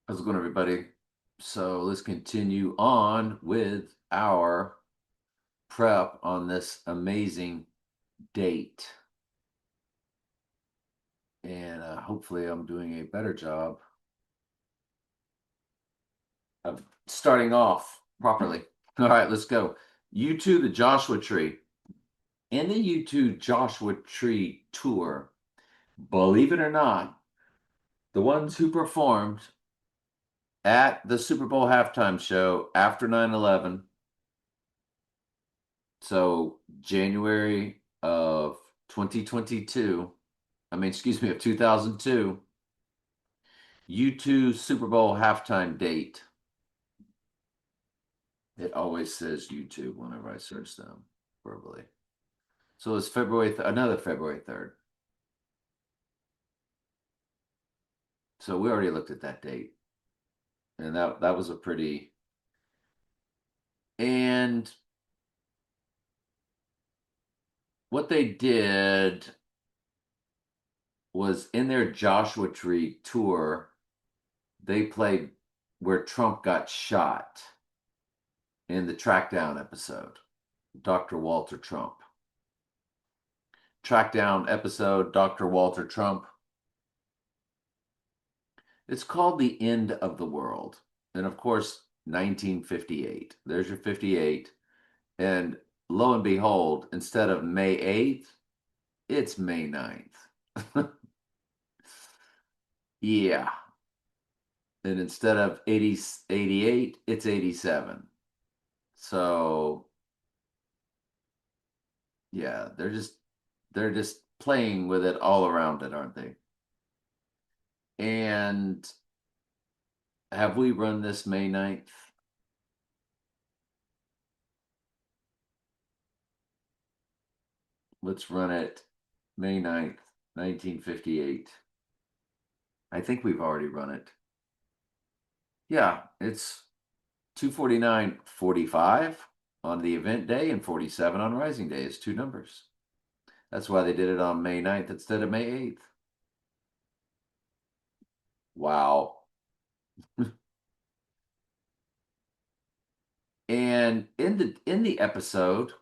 How's it going, everybody? So let's continue on with our prep on this amazing date. And hopefully, I'm doing a better job of starting off properly. All right, let's go. U2, the Joshua Tree. In the U2 Joshua Tree tour, believe it or not, the ones who performed at the Super Bowl halftime show after 9/11, so January of 2022, excuse me, of 2002, U2 Super Bowl halftime date. It always says U2 whenever I search them verbally. So it's another February 3rd. So we already looked at that date. And that was a pretty, and what they did was in their Joshua Tree tour, they played where Trump got shot in the Trackdown episode, Dr. Walter Trump. Trackdown episode, Dr. Walter Trump. It's called The End of the World. And of course, 1958. There's your 58. And lo and behold, instead of May 8th, it's May 9th. Yeah. And instead of 88, it's 87. So yeah, they're just playing with it all around it, aren't they? And have we run this May 9th? Let's run it May 9th, 1958. I think we've already run it. Yeah, it's 249.45 on the event day and 47 on rising day. It's two numbers. That's why they did it on May 9th instead of May 8th. Wow. And in the episode,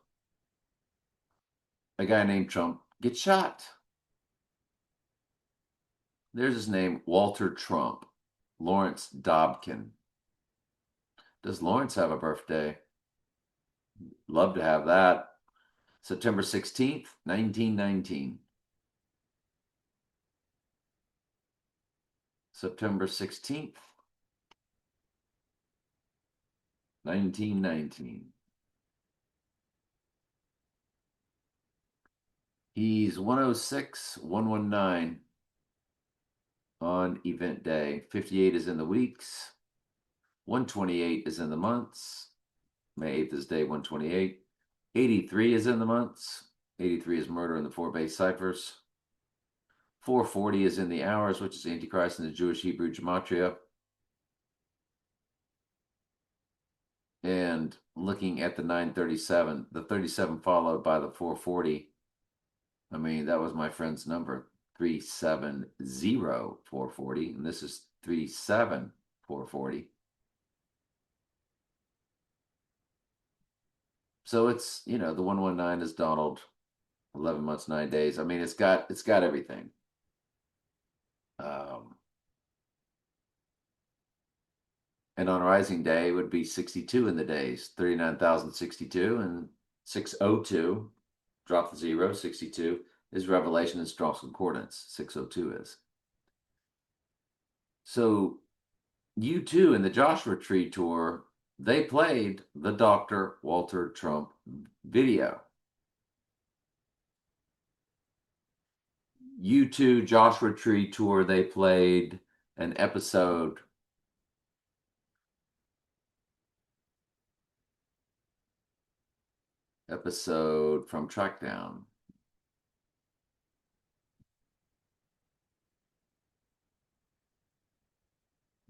a guy named Trump gets shot. There's his name, Walter Trump, Lawrence Dobkin. Does Lawrence have a birthday? Love to have that. September 16th, 1919. September 16th, 1919. He's 106, 119 on event day. 58 is in the weeks. 128 is in the months. May 8th is day 128. 83 is in the months. 83 is murder in the four base ciphers. 440 is in the hours, which is Antichrist in the Jewish Hebrew gematria. And looking at the 937, the 37 followed by the 440. I mean, that was my friend's number, 370440, and this is 37440. So it's, the 119 is Donald, 11 months, 9 days. I mean, it's got everything. Um, and on Rising Day, it would be 62 in the days, 39,062 and 602. Drop the zero, 62 is Revelation in Strong's Concordance, 602 is. So U2 in the Joshua Tree tour, they played the Dr. Walter Trump video. U2 Joshua Tree tour, they played an episode from Trackdown.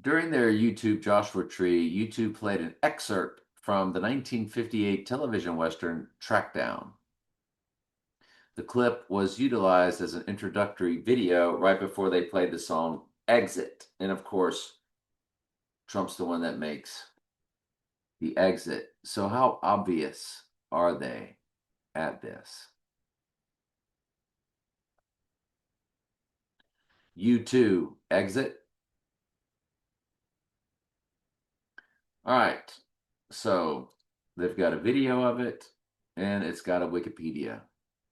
During their U2 Joshua Tree, U2 played an excerpt from the 1958 television western Trackdown. The clip was utilized as an introductory video right before they played the song Exit. And of course, Trump's the one that makes the exit. So how obvious are they at this? U2 exit. All right. So they've got a video of it and it's got a Wikipedia.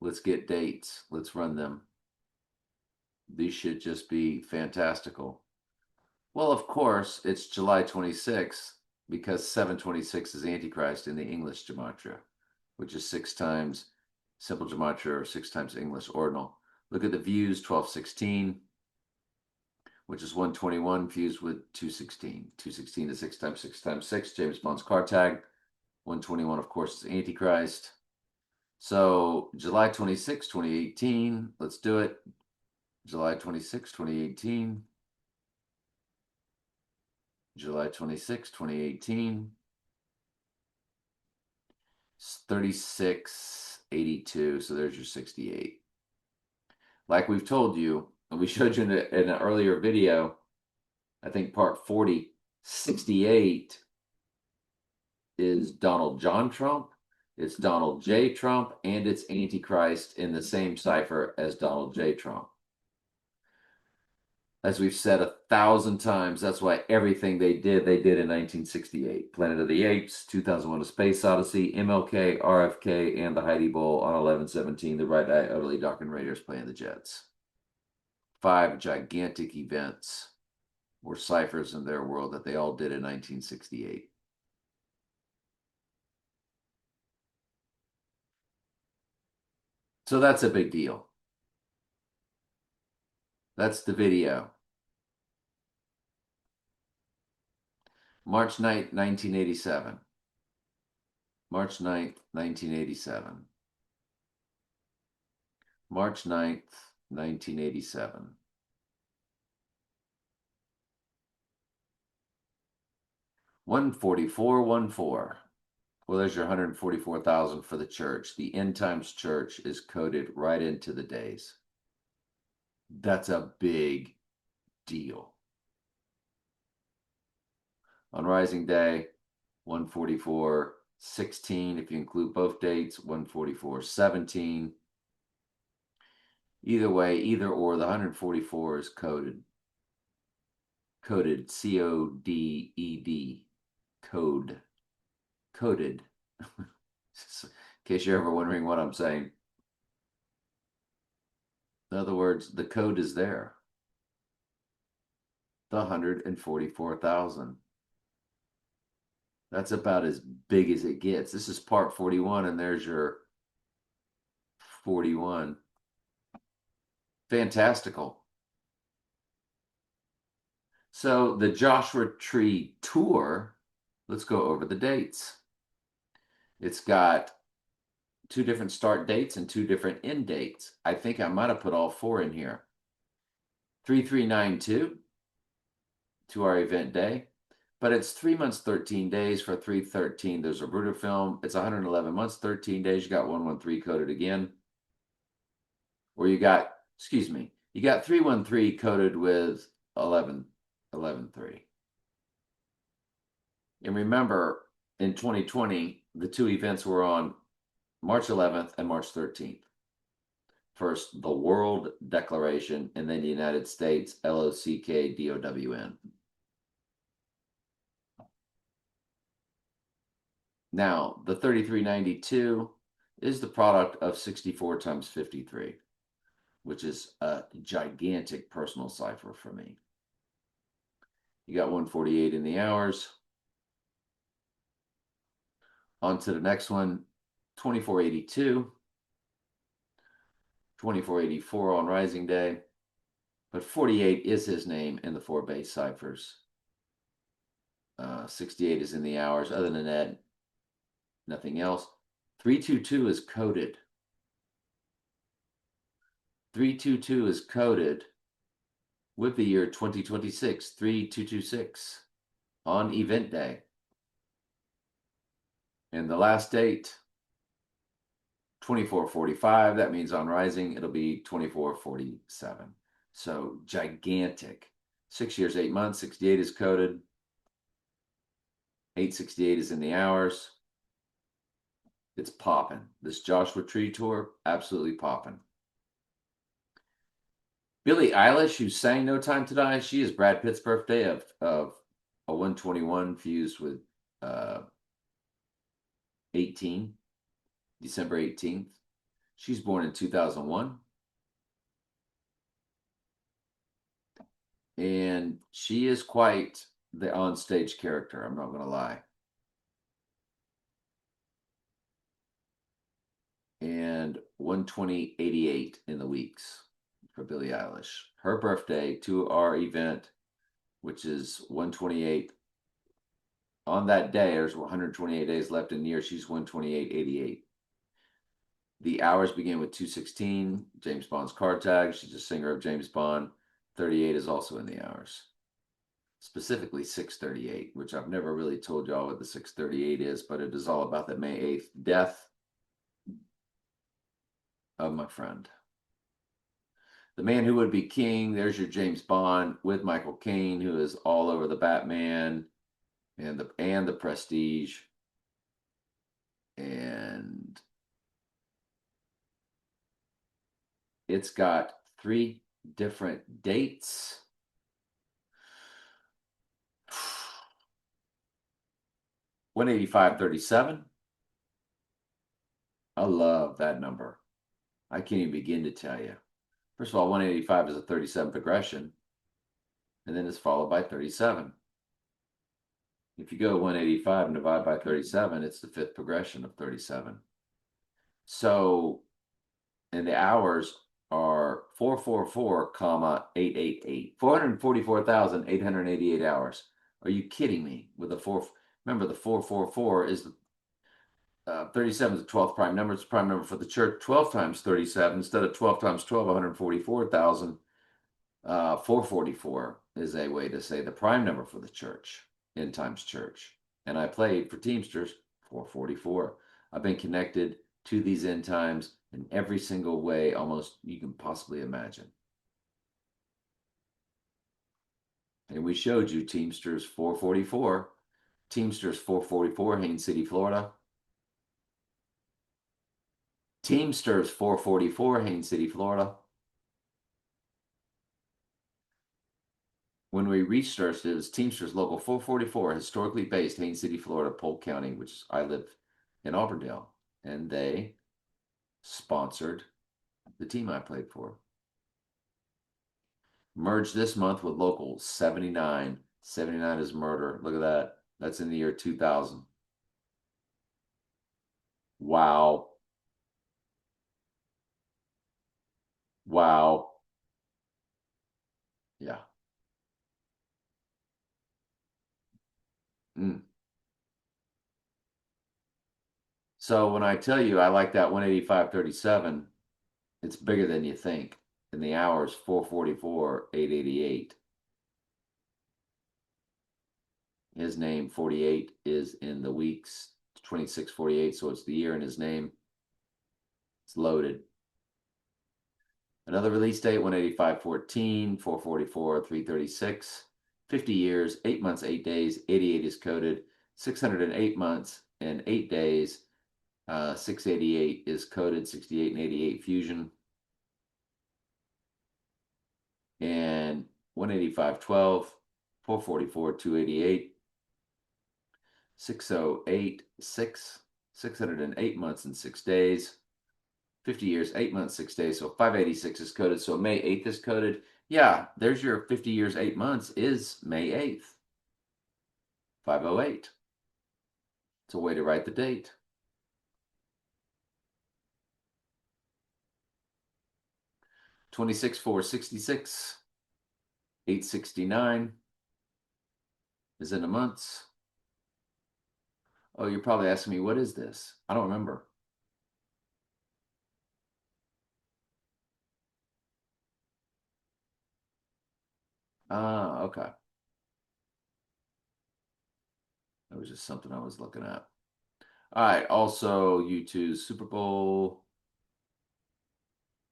Let's get dates. Let's run them. These should just be fantastical. Well, of course, it's July 26th because 726 is Antichrist in the English gematria, which is 6 times simple gematria or 6 times English ordinal. Look at the views, 1216, which is 121 fused with 216. 216 is 6 times 6 times 6, James Bond's car tag. 121, of course, is Antichrist. So July 26, 2018, let's do it. July 26, 2018. July 26, 2018. 3682. So there's your 68. Like we've told you, and we showed you in an earlier video, I think part 40, 68 is Donald John Trump, it's Donald J. Trump, and it's Antichrist in the same cipher as Donald J. Trump. As we've said 1,000 times, that's why everything they did in 1968. Planet of the Apes, 2001: A Space Odyssey, MLK, RFK, and the Heidi Bowl on 11/17. The Right Eye Utterly Darkened Raiders playing the Jets. 5 gigantic events were ciphers in their world that they all did in 1968. So that's a big deal. That's the video. March 9th, 1987. March 9th, 1987. March 9th, 1987. $144.14. Well, there's your 144,000 for the church. The end times church is coded right into the days. That's a big deal. On Rising Day, 144.16. If you include both dates, 144.17. Either way, either or, the 144 is coded. Coded, C-O-D-E-D. Code. Coded. In case you're ever wondering what I'm saying. In other words, the code is there. The 144,000. That's about as big as it gets. This is part 41, and there's your 41. Fantastical. So the Joshua Tree Tour, let's go over the dates. It's got 2 different start dates and 2 different end dates. I think I might have put all 4 in here. 3392 to our event day, but it's 3 months, 13 days for 313. There's a Bruder film. It's 111 months, 13 days. You got 113 coded again. Or you got, excuse me, you got 313 coded with 11.3. And remember, in 2020, the 2 events were on March 11th and March 13th. First, the World Declaration, and then the United States, LOCKDOWN. Now, the 3392 is the product of 64 times 53, which is a gigantic personal cipher for me. You got 148 in the hours. On to the next one, 2482. 2484 on Rising Day, but 48 is his name in the 4 base ciphers. 68 is in the hours. Other than that, nothing else. 322 is coded. 322 is coded with the year 2026, 3226 on event day. And the last date, 2445, that means on Rising, it'll be 2447. So gigantic. 6 years, 8 months, 68 is coded. 868 is in the hours. It's popping. This Joshua Tree tour, absolutely popping. Billie Eilish, who sang No Time to Die, she is Brad Pitt's birthday of a 121 fused with 18, December 18th. She's born in 2001. And she is quite the onstage character, I'm not going to lie. And 120.88 in the weeks for Billie Eilish. Her birthday to our event, which is 128. On that day, there's 128 days left in the year. She's 128.88. The hours begin with 216, James Bond's card tag. She's a singer of James Bond. 38 is also in the hours. Specifically 638, which I've never really told y'all what the 638 is, but it is all about the May 8th death of my friend. The Man Who Would Be King, there's your James Bond with Michael Caine, who is all over the Batman and the Prestige. And it's got 3 different dates. $185.37. I love that number. I can't even begin to tell you. First of all, 185 is a 37 progression, and then it's followed by 37. If you go 185 and divide by 37, it's the 5th progression of 37. So, and the hours are 444, 888. 444,888 hours. Are you kidding me? With the 4, remember the 444 is the 37 is the 12th prime number. It's the prime number for the church. 12 times 37 instead of 12 times 12, 144,000. 444 is a way to say the prime number for the church, End Times Church. And I played for Teamsters 444. I've been connected to these end times in every single way almost you can possibly imagine. And we showed you Teamsters 444. Teamsters 444, Haines City, Florida. Teamsters 444, Haines City, Florida. When we researched it, it was Teamsters Local 444, historically based, Haines City, Florida, Polk County, which I live in Auburndale. And they sponsored the team I played for. Merged this month with Local 79. 79 is murder. Look at that. That's in the year 2000. Wow. Wow. Yeah. Mm. So when I tell you I like that 185.37, it's bigger than you think. In the hours, 444, 888. His name, 48, is in the weeks, 2648, so it's the year in his name. It's loaded. Another release date, 185.14, 444, 336. 50 years, 8 months, 8 days, 88 is coded. 608 months and 8 days, 688 is coded, 68 and 88 fusion. And 185.12, 444, 288. 608, 608 months and 6 days. 50 years, 8 months, 6 days. So 586 is coded. So May 8th is coded. Yeah, there's your 50 years, 8 months is May 8th. 508. It's a way to write the date. 26, 466. 869 is in the months. Oh, you're probably asking me, what is this? I don't remember. Ah, okay. That was just something I was looking at. All right. Also, YouTube Super Bowl.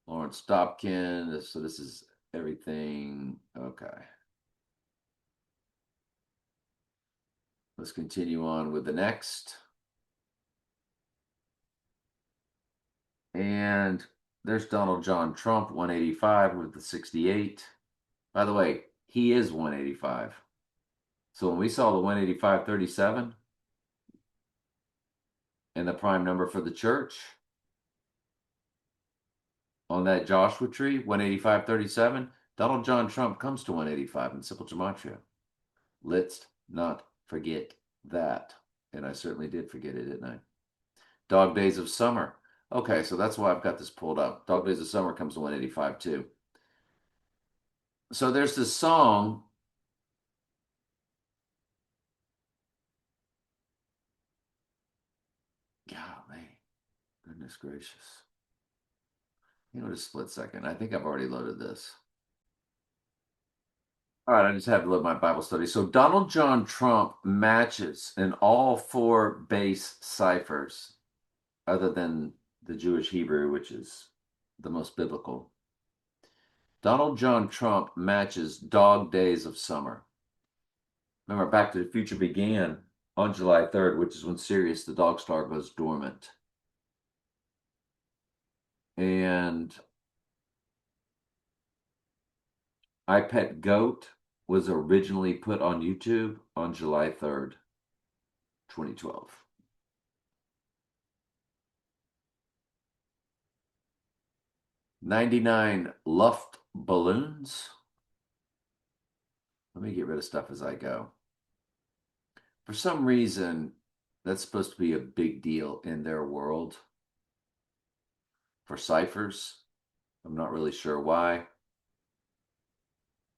Lawrence Dobkin. So this is everything. Okay. Let's continue on with the next. And there's Donald John Trump, 185 with the 68. By the way, he is 185. So when we saw the 185.37 and the prime number for the church on that Joshua tree, 185.37, Donald John Trump comes to 185 in simple gematria. Let's not forget that. And I certainly did forget it, didn't I? Dog Days of Summer. Okay, so that's why I've got this pulled up. Dog Days of Summer comes to 185 too. So there's this song. Golly, goodness gracious. You know, just a split second. I think I've already loaded this. All right, I just have to load my Bible study. So Donald John Trump matches in all four base ciphers, other than the Jewish Hebrew, which is the most biblical. Donald John Trump matches Dog Days of Summer. Remember, Back to the Future began on July 3rd, which is when Sirius the Dog Star goes dormant. And I Pet Goat was originally put on YouTube on July 3rd, 2012. '99 Luft Balloons. Let me get rid of stuff as I go. For some reason, that's supposed to be a big deal in their world for ciphers. I'm not really sure why.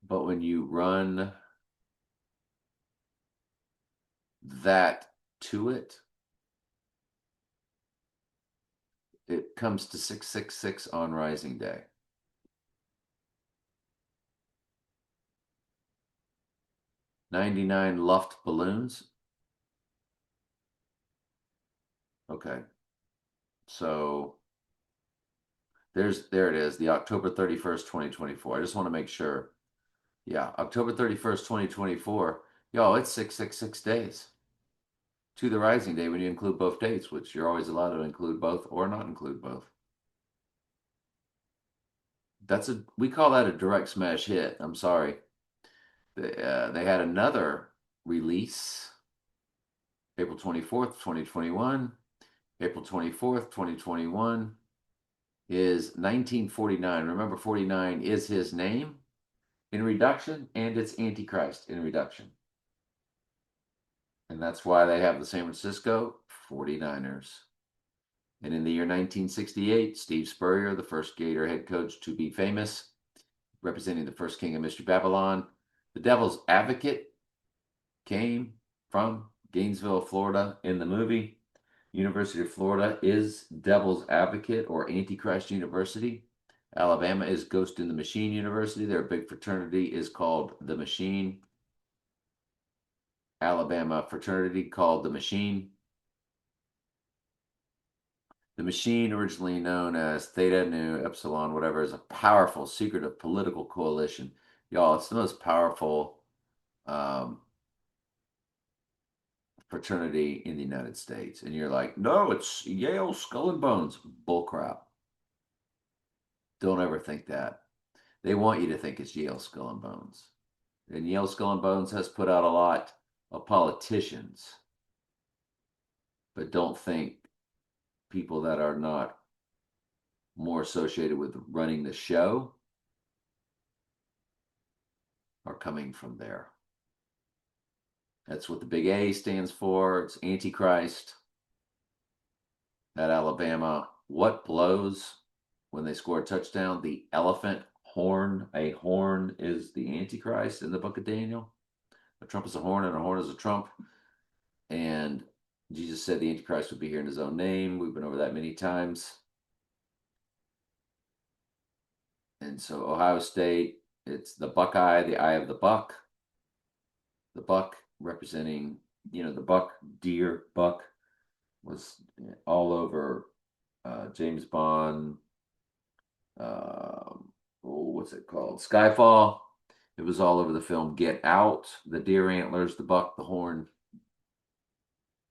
But when you run that to it, it comes to 666 on Rising Day. '99 Luft Balloons. Okay. So there it is, the October 31st, 2024. I just want to make sure. Yeah, October 31st, 2024. Yo, it's 666 days to the Rising Day when you include both dates, which you're always allowed to include both or not include both. We call that a direct smash hit. I'm sorry. They had another release April 24th, 2021. April 24th, 2021 is 1949. Remember, 49 is his name in reduction, and it's Antichrist in reduction. And that's why they have the San Francisco 49ers. And in the year 1968, Steve Spurrier, the first Gator head coach to be famous, representing the first king of Mystery Babylon, the Devil's Advocate came from Gainesville, Florida in the movie. University of Florida is Devil's Advocate or Antichrist University. Alabama is Ghost in the Machine University. Their big fraternity is called the Machine. Alabama fraternity called the Machine. The Machine, originally known as Theta Nu Epsilon, whatever, is a powerful, secretive political coalition. Y'all, it's the most powerful fraternity in the United States. And you're like, no, it's Yale Skull and Bones. Bullcrap. Don't ever think that. They want you to think it's Yale Skull and Bones. And Yale Skull and Bones has put out a lot of politicians, but don't think people that are not more associated with running the show are coming from there. That's what the big A stands for. It's Antichrist. At Alabama, what blows when they score a touchdown? The elephant horn. A horn is the Antichrist in the book of Daniel. A trump is a horn and a horn is a trump. And Jesus said the Antichrist would be here in his own name. We've been over that many times. And so Ohio State, it's the Buckeye, the eye of the buck. The buck representing, the buck, deer, buck was all over James Bond. What's it called? Skyfall. It was all over the film Get Out. The deer antlers, the buck, the horn.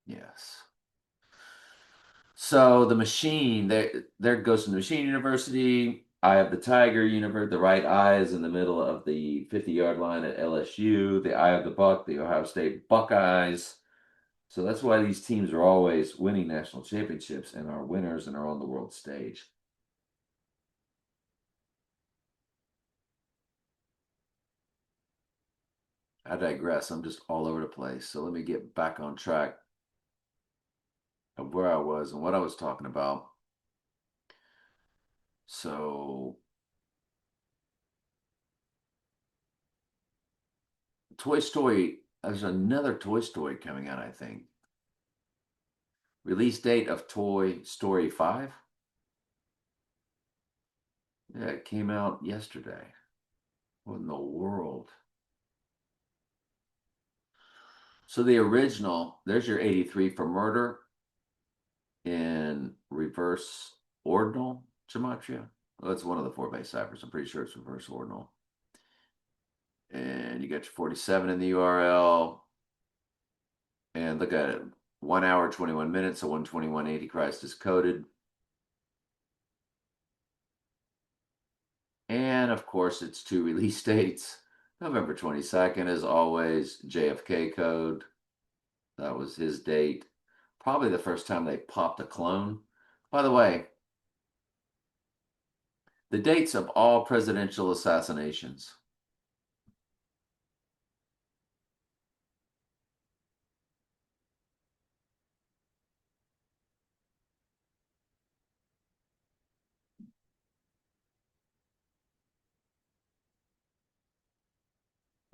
Yes. So the machine, there goes to the Machine University. Eye of the Tiger Universe. The right eye is in the middle of the 50-yard line at LSU. The Eye of the Buck, the Ohio State Buckeyes. So that's why these teams are always winning national championships and are winners and are on the world stage. I digress. I'm just all over the place. So let me get back on track of where I was and what I was talking about. So, Toy Story, there's another Toy Story coming out, I think. Release date of Toy Story 5? Yeah, it came out yesterday. What in the world? So the original, there's your 83 for murder in reverse ordinal gematria. Well, that's one of the four base ciphers. I'm pretty sure it's reverse ordinal. And you got your 47 in the URL. And look at it. 1 hour, 21 minutes. So 121 Antichrist is coded. And of course, it's two release dates. November 22nd, as always, JFK code. That was his date. Probably the first time they popped a clone. By the way, the dates of all presidential assassinations.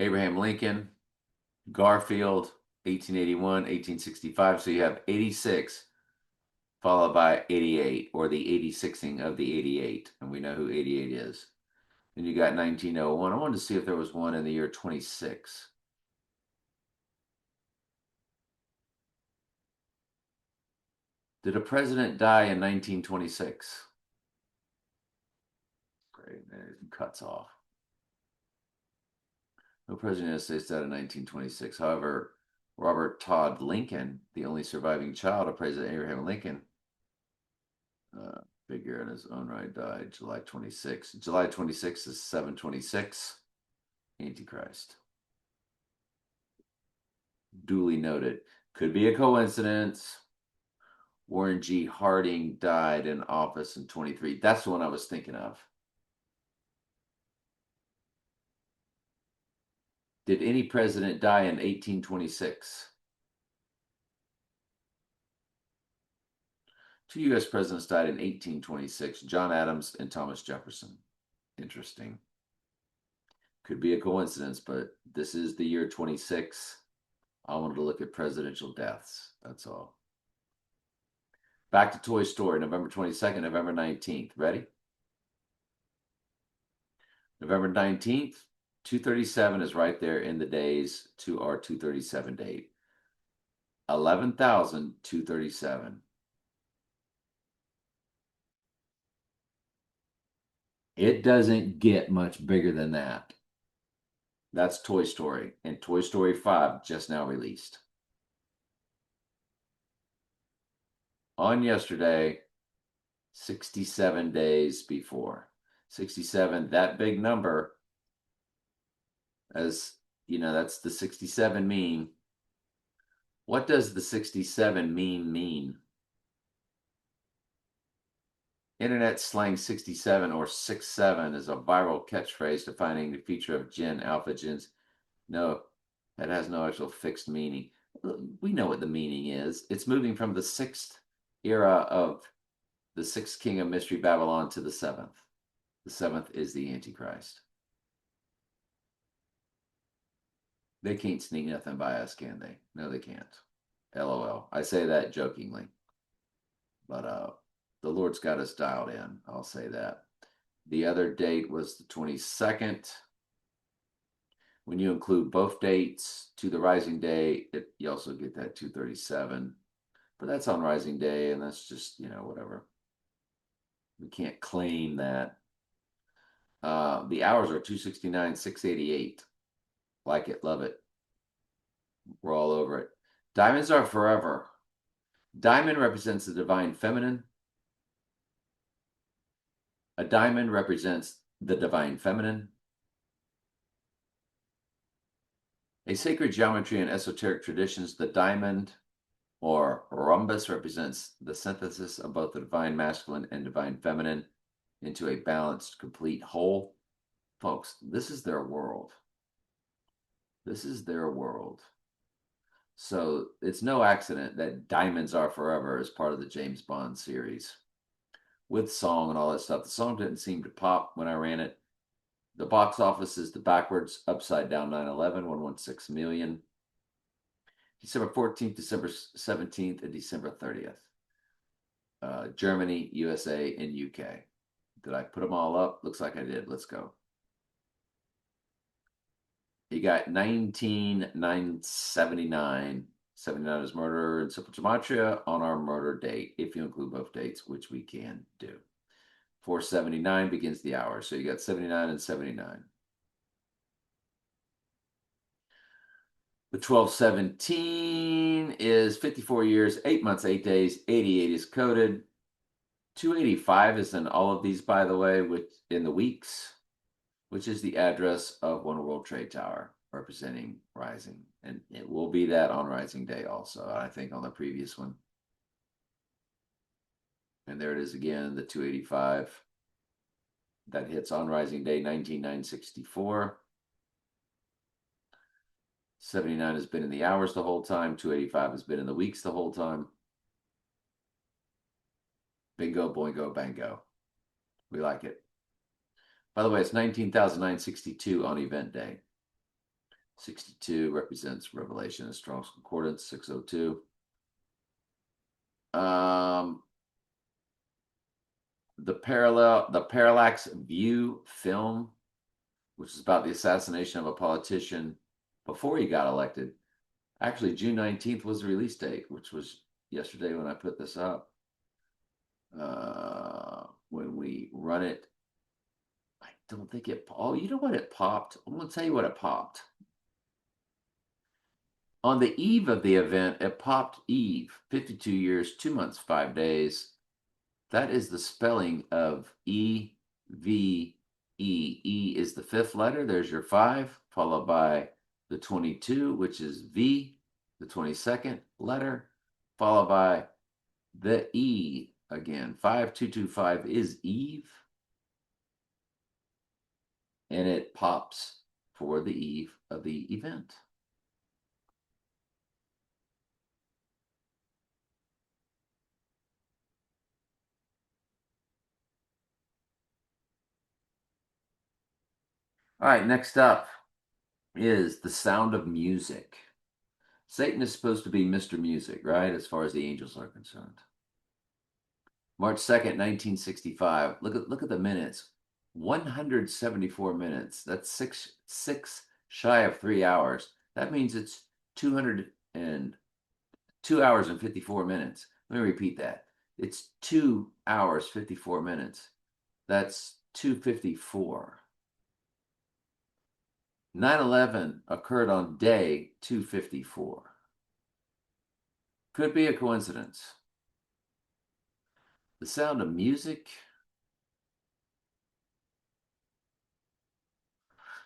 Abraham Lincoln, Garfield, 1881, 1865. So you have 86 followed by 88, or the 86ing of the 88. And we know who 88 is. Then you got 1901. I wanted to see if there was one in the year 26. Did a president die in 1926? Great. It cuts off. No president of the United States died in 1926. However, Robert Todd Lincoln, the only surviving child of President Abraham Lincoln, figure in his own right, died July 26. July 26 is 726. Antichrist. Duly noted. Could be a coincidence. Warren G. Harding died in office in 23. That's the one I was thinking of. Did any president die in 1826? Two U.S. presidents died in 1826, John Adams and Thomas Jefferson. Interesting. Could be a coincidence, but this is the year 26. I wanted to look at presidential deaths. That's all. Back to Toy Story, November 22nd, November 19th. Ready? November 19th, 237 is right there in the days to our 237 date. 11,237. It doesn't get much bigger than that. That's Toy Story, and Toy Story 5 just now released. On yesterday, 67 days before. 67, that big number, as you know, that's the 67 mean. What does the 67 mean? Internet slang 67 or 67 is a viral catchphrase defining the feature of Gen alpha gens. No, that has no actual fixed meaning. We know what the meaning is. It's moving from the sixth era of the sixth king of Mystery Babylon to the seventh. The seventh is the Antichrist. They can't sneak nothing by us, can they? No, they can't. LOL. I say that jokingly. But the Lord's got us dialed in. I'll say that. The other date was the 22nd. When you include both dates to the rising day, you also get that 237. But that's on rising day, and that's just, whatever. We can't claim that. The hours are 269, 688. Like it, love it. We're all over it. Diamonds are forever. Diamond represents the divine feminine. A diamond represents the divine feminine. A sacred geometry and esoteric traditions, the diamond or rhombus represents the synthesis of both the divine masculine and divine feminine into a balanced, complete whole. Folks, this is their world. This is their world. So it's no accident that Diamonds Are Forever is part of the James Bond series with song and all that stuff. The song didn't seem to pop when I ran it. The box office is the backwards, upside down 9/11, 116 million. December 14th, December 17th, and December 30th. Germany, USA, and UK. Did I put them all up? Looks like I did. Let's go. You got 19,979. 79 is murder in simple gematria on our murder date, if you include both dates, which we can do. 479 begins the hour. So you got 79 and 79. The 1217 is 54 years, 8 months, 8 days. 88 is coded. 285 is in all of these, by the way, which in the weeks, which is the address of One World Trade Tower representing Rising. And it will be that on Rising Day also, I think on the previous one. And there it is again, the 285 that hits on Rising Day, 19,964. 79 has been in the hours the whole time. 285 has been in the weeks the whole time. Bingo, boingo, bango. We like it. By the way, it's 19,962 on event day. 62 represents Revelation in Strong's Concordance, 602. The Parallax View film, which is about the assassination of a politician before he got elected. Actually, June 19th was the release date, which was yesterday when I put this up. When we run it, I don't think it. Oh, you know what it popped? I'm going to tell you what it popped. On the eve of the event, it popped Eve, 52 years, 2 months, 5 days. That is the spelling of E V E. E is the fifth letter. There's your 5, followed by the 22, which is V, the 22nd letter, followed by the E again. 5225 is Eve. And it pops for the eve of the event. All right, next up is the sound of music. Satan is supposed to be Mr. Music, right? As far as the angels are concerned. March 2nd, 1965. Look at the minutes. 174 minutes. That's six shy of 3 hours. That means it's 202 hours and 54 minutes. Let me repeat that. It's 2 hours 54 minutes. That's 254. 9/11 occurred on day 254. Could be a coincidence. The sound of music.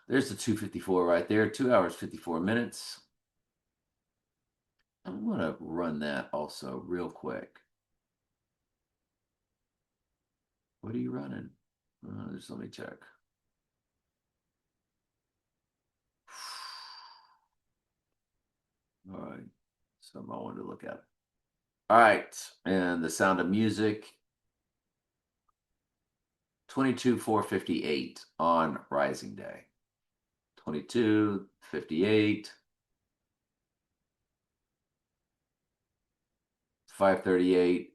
There's the 254 right there, 2 hours, 54 minutes. I'm going to run that also real quick. What are you running? Just let me check. All right. Something I wanted to look at. All right. And the sound of music. 22,458 on Rising Day. 22:58. 5:38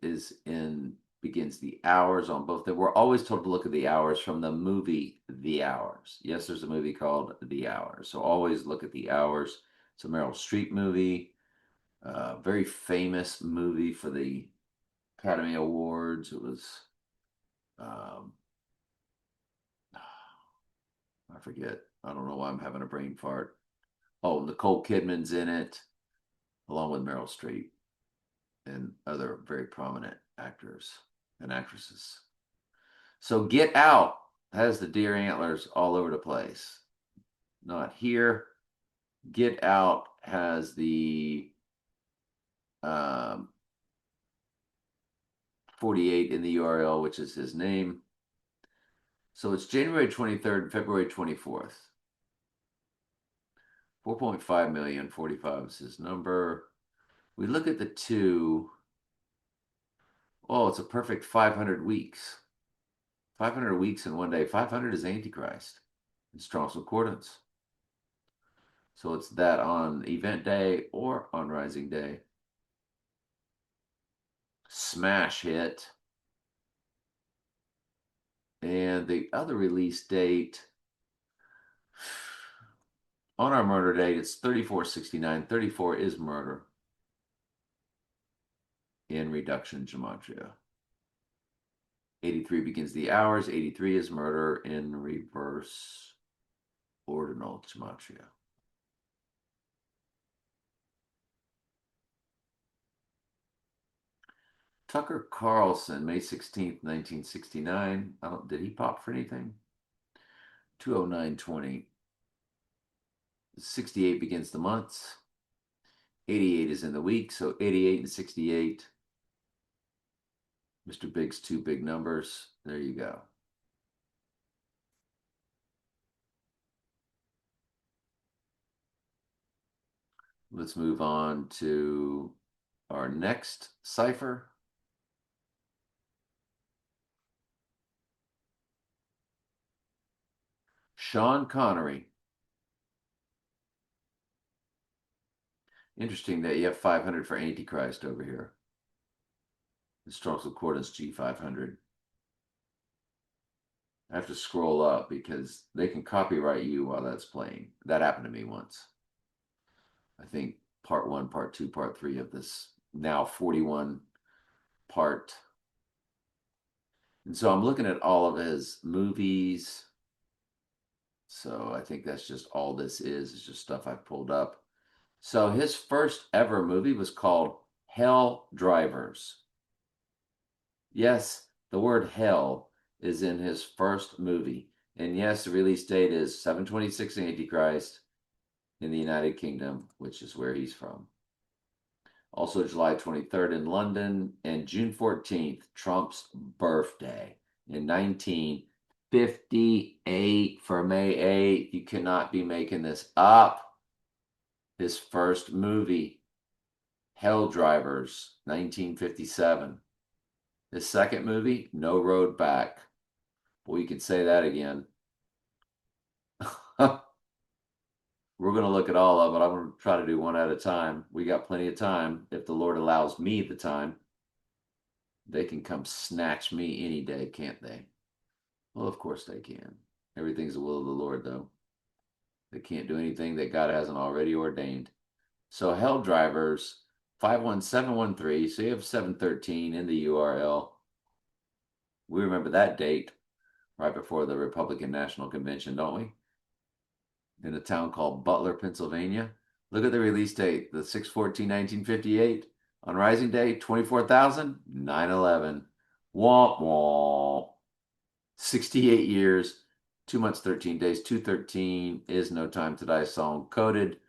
begins the hours on both. We're always told to look at the hours from the movie The Hours. Yes, there's a movie called The Hours. So always look at the hours. It's a Meryl Streep movie. Very famous movie for the Academy Awards. It was I forget. I don't know why I'm having a brain fart. Oh, Nicole Kidman's in it, along with Meryl Streep. and other very prominent actors and actresses. So Get Out has the deer antlers all over the place. Not here. Get Out has the 48 in the URL, which is his name. So it's January 23rd and February 24th. 4.5 million, 45 is his number. We look at the two. Oh, it's a perfect 500 weeks. 500 weeks in one day. 500 is Antichrist in Strong's Concordance. So it's that on event day or on rising day. Smash hit. And the other release date on our murder date, it's 3469. 34 is murder in reduction gematria. 83 begins the hours. 83 is murder in reverse ordinal gematria. Tucker Carlson, May 16th, 1969. Did he pop for anything? 20920. 68 begins the months. 88 is in the week, so 88 and 68. Mr. Big's two big numbers. There you go. Let's move on to our next cipher. Sean Connery. Interesting that you have 500 for Antichrist over here. The Strong's Concordance G500. I have to scroll up because they can copyright you while that's playing. That happened to me once. I think part 1, part 2, part 3 of this now 41 part. And so I'm looking at all of his movies. So I think that's just all this is just stuff I pulled up. So his first ever movie was called Hell Drivers. Yes, the word hell is in his first movie. And yes, the release date is 7/26 Antichrist in the United Kingdom, which is where he's from. Also July 23rd in London and June 14th, Trump's birthday in 1958 for May 8th. You cannot be making this up. His first movie, Hell Drivers, 1957. His second movie, No Road Back. Well, you could say that again. We're going to look at all of it. I'm going to try to do one at a time. We got plenty of time. If the Lord allows me the time, they can come snatch me any day, can't they? Well, of course they can. Everything's the will of the Lord, though. They can't do anything that God hasn't already ordained. So Hell Drivers, 51713. So you have 713 in the URL. We remember that date right before the Republican National Convention, don't we? In a town called Butler, Pennsylvania. Look at the release date, the 6/14/1958. On Rising Day, 24,000, 9/11. Womp womp. 68 years, 2 months, 13 days. 2/13 is No Time to Die song coded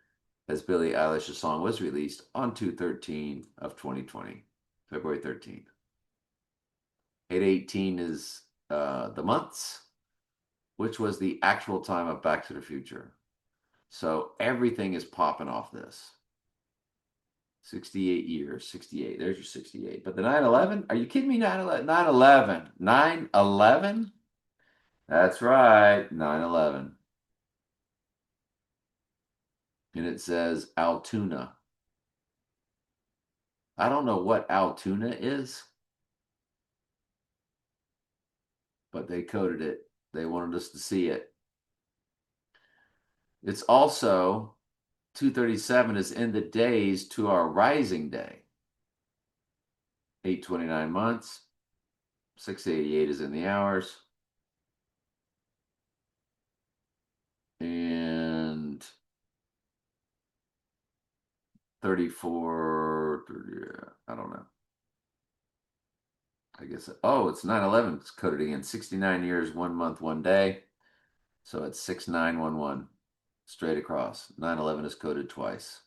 as Billie Eilish's song was released on 2/13 of 2020, February 13th. 8/18 is the months, which was the actual time of Back to the Future. So everything is popping off this. 68 years, 68. There's your 68. But the 9/11? Are you kidding me? 9/11? 9/11. 9/11? That's right. 9/11. And it says Altoona. I don't know what Altoona is, but they coded it. They wanted us to see it. It's also 237 is in the days to our rising day. 829 months. 688 is in the hours. And 34, 30, I don't know. I guess, oh, it's 9/11. It's coded again. 69 years, 1 month, 1 day. So it's 6911 straight across. 9/11 is coded twice.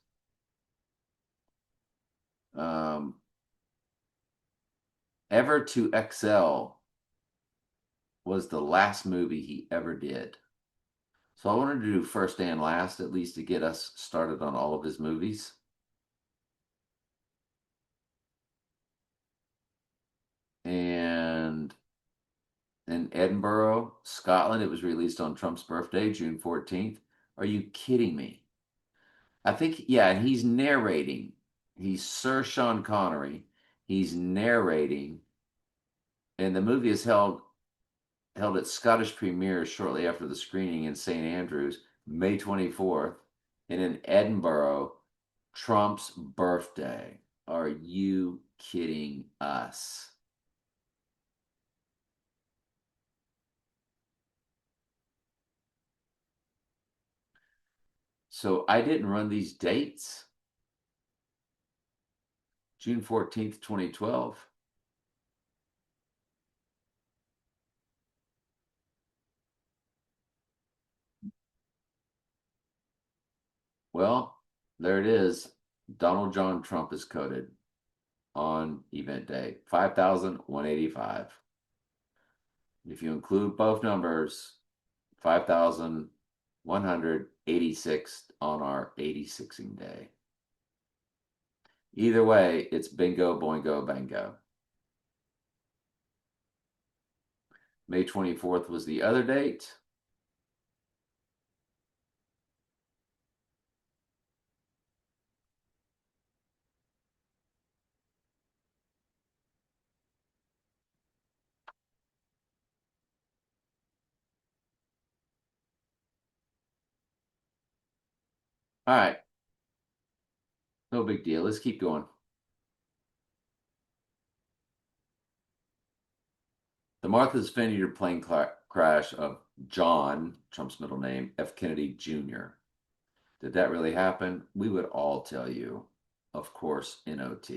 Um, Ever to Excel was the last movie he ever did. So I wanted to do first and last, at least to get us started on all of his movies. And in Edinburgh, Scotland, it was released on Trump's birthday, June 14th. Are you kidding me? I think, yeah, and he's narrating. He's Sir Sean Connery. He's narrating, and the movie is held its Scottish premiere shortly after the screening in St. Andrews, May 24th, and in Edinburgh, Trump's birthday. Are you kidding us? So I didn't run these dates. June 14th, 2012. Well, there it is. Donald John Trump is coded on event day, 5,185. If you include both numbers, 5,186 on our 86ing day. Either way, it's bingo, boingo, bango. May 24th was the other date. All right, no big deal. Let's keep going. The Martha's Vineyard plane crash of John, Trump's middle name, F. Kennedy Jr. Did that really happen? We would all tell you, of course, NOT.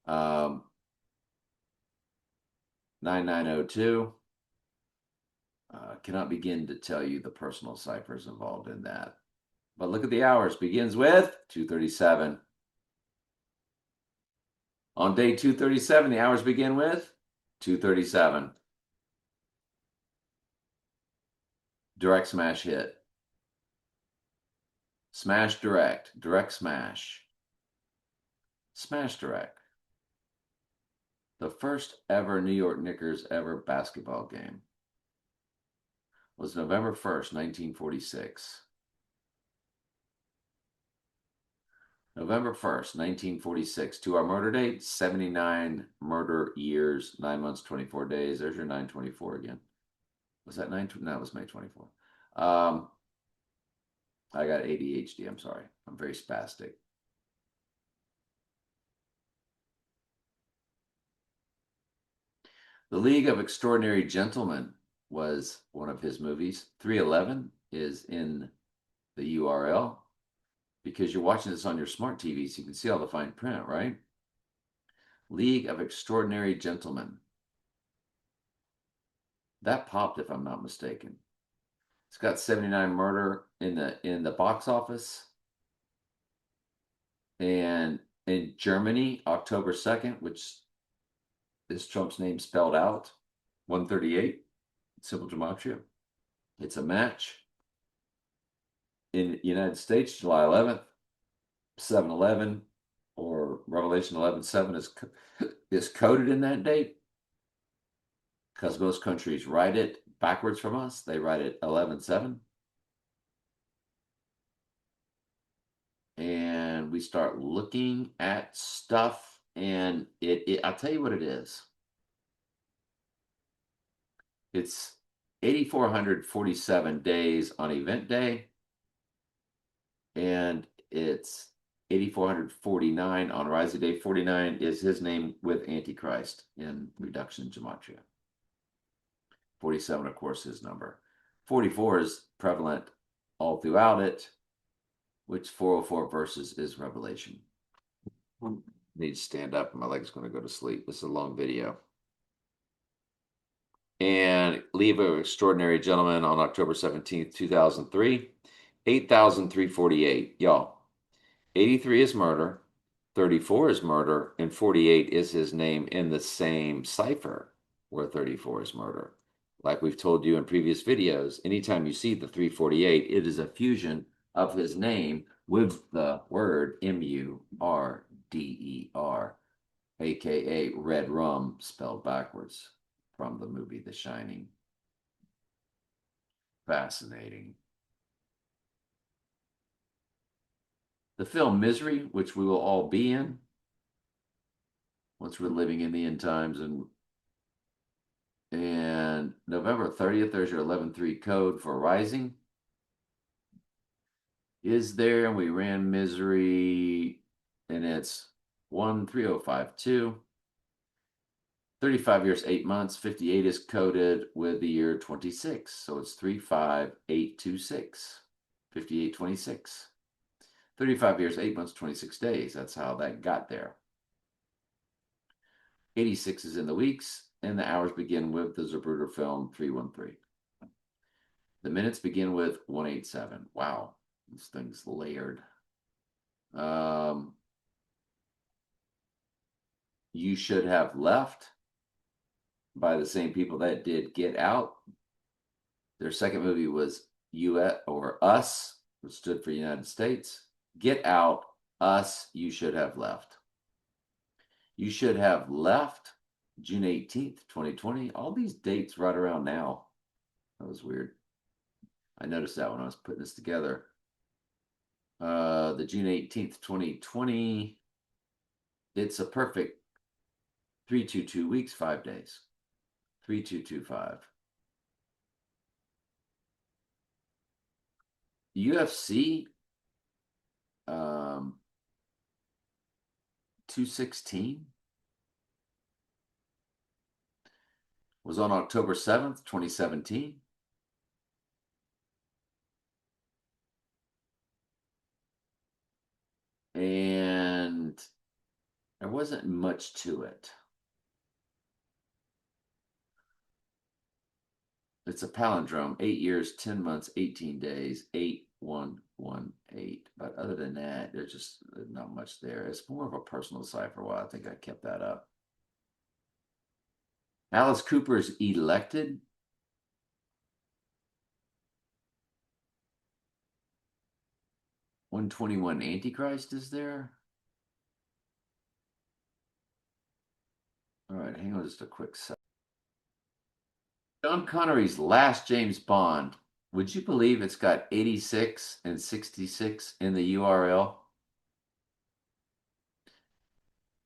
9902. Cannot begin to tell you the personal ciphers involved in that. But look at the hours. Begins with 2:37. On day 237, the hours begin with 2:37. Direct smash hit. Smash direct. Direct smash. Smash direct. The first ever New York Knickers ever basketball game was November 1st, 1946. November 1st, 1946. To our murder date, 79 murder years, 9 months, 24 days. There's your 924 again. Was that 9? No, it was May 24. I got ADHD. I'm sorry. I'm very spastic. The League of Extraordinary Gentlemen was one of his movies. 311 is in the URL because you're watching this on your smart TV, so you can see all the fine print, right? League of Extraordinary Gentlemen. That popped, if I'm not mistaken. It's got 79 murder in the box office. And in Germany, October 2nd, which is Trump's name spelled out, 138, simple gematria. It's a match. In the United States, July 11th, 7/11 or Revelation 11:7 is coded in that date because most countries write it backwards from us. They write it 11:7. And we start looking at stuff, and I'll tell you what it is. It's 8,447 days on event day, and it's 8,449 on rising day. 49 is his name with Antichrist in reduction gematria. 47, of course, his number. 44 is prevalent all throughout it, which 404 verses is Revelation. I need to stand up. My leg's going to go to sleep. This is a long video. And Leave of Extraordinary Gentleman on October 17th, 2003. 8,348. Y'all, 83 is murder, 34 is murder, and 48 is his name in the same cipher where 34 is murder. Like we've told you in previous videos, anytime you see the 348, it is a fusion of his name with the word Murder, aka red rum spelled backwards from the movie The Shining. Fascinating. The film Misery, which we will all be in once we're living in the end times, and November 30th, there's your 11.3 code for Rising. Is there, and we ran Misery, and it's 13052. 35 years, 8 months. 58 is coded with the year 26. So it's 35826. 5826. 35 years, 8 months, 26 days. That's how that got there. 86 is in the weeks, and the hours begin with the Zapruder film 313. The minutes begin with 187. Wow, this thing's layered. You Should Have Left by the same people that did Get Out. Their second movie was US or Us, which stood for United States. Get Out, Us, You Should Have Left. You Should Have Left, June 18th, 2020. All these dates right around now. That was weird. I noticed that when I was putting this together. The June 18th, 2020. It's a perfect 322 weeks, 5 days. 3225. UFC 216 was on October 7th, 2017. And there wasn't much to it. It's a palindrome, 8 years, 10 months, 18 days, 8118. But other than that, there's just not much there. It's more of a personal cipher. Well, I think I kept that up. Alice Cooper's Elected. $121 Antichrist is there. All right, hang on just a quick second. Sean Connery's last James Bond. Would you believe it's got 86 and 66 in the URL?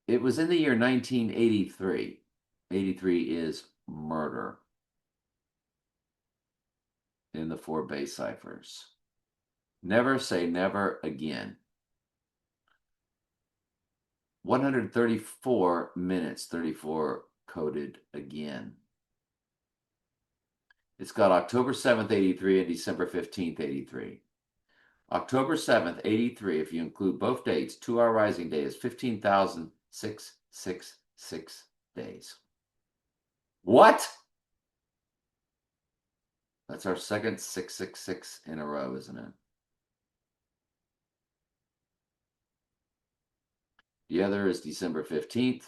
It was in the year 1983. 83 is murder in the 4 base ciphers. Never say never again. 134 minutes, 34 coded again. It's got October 7th, 83 and December 15th, 83. October 7th, 83, if you include both dates, 2-hour rising day is 15,666 days. What? That's our second 666 in a row, isn't it? The other is December 15th.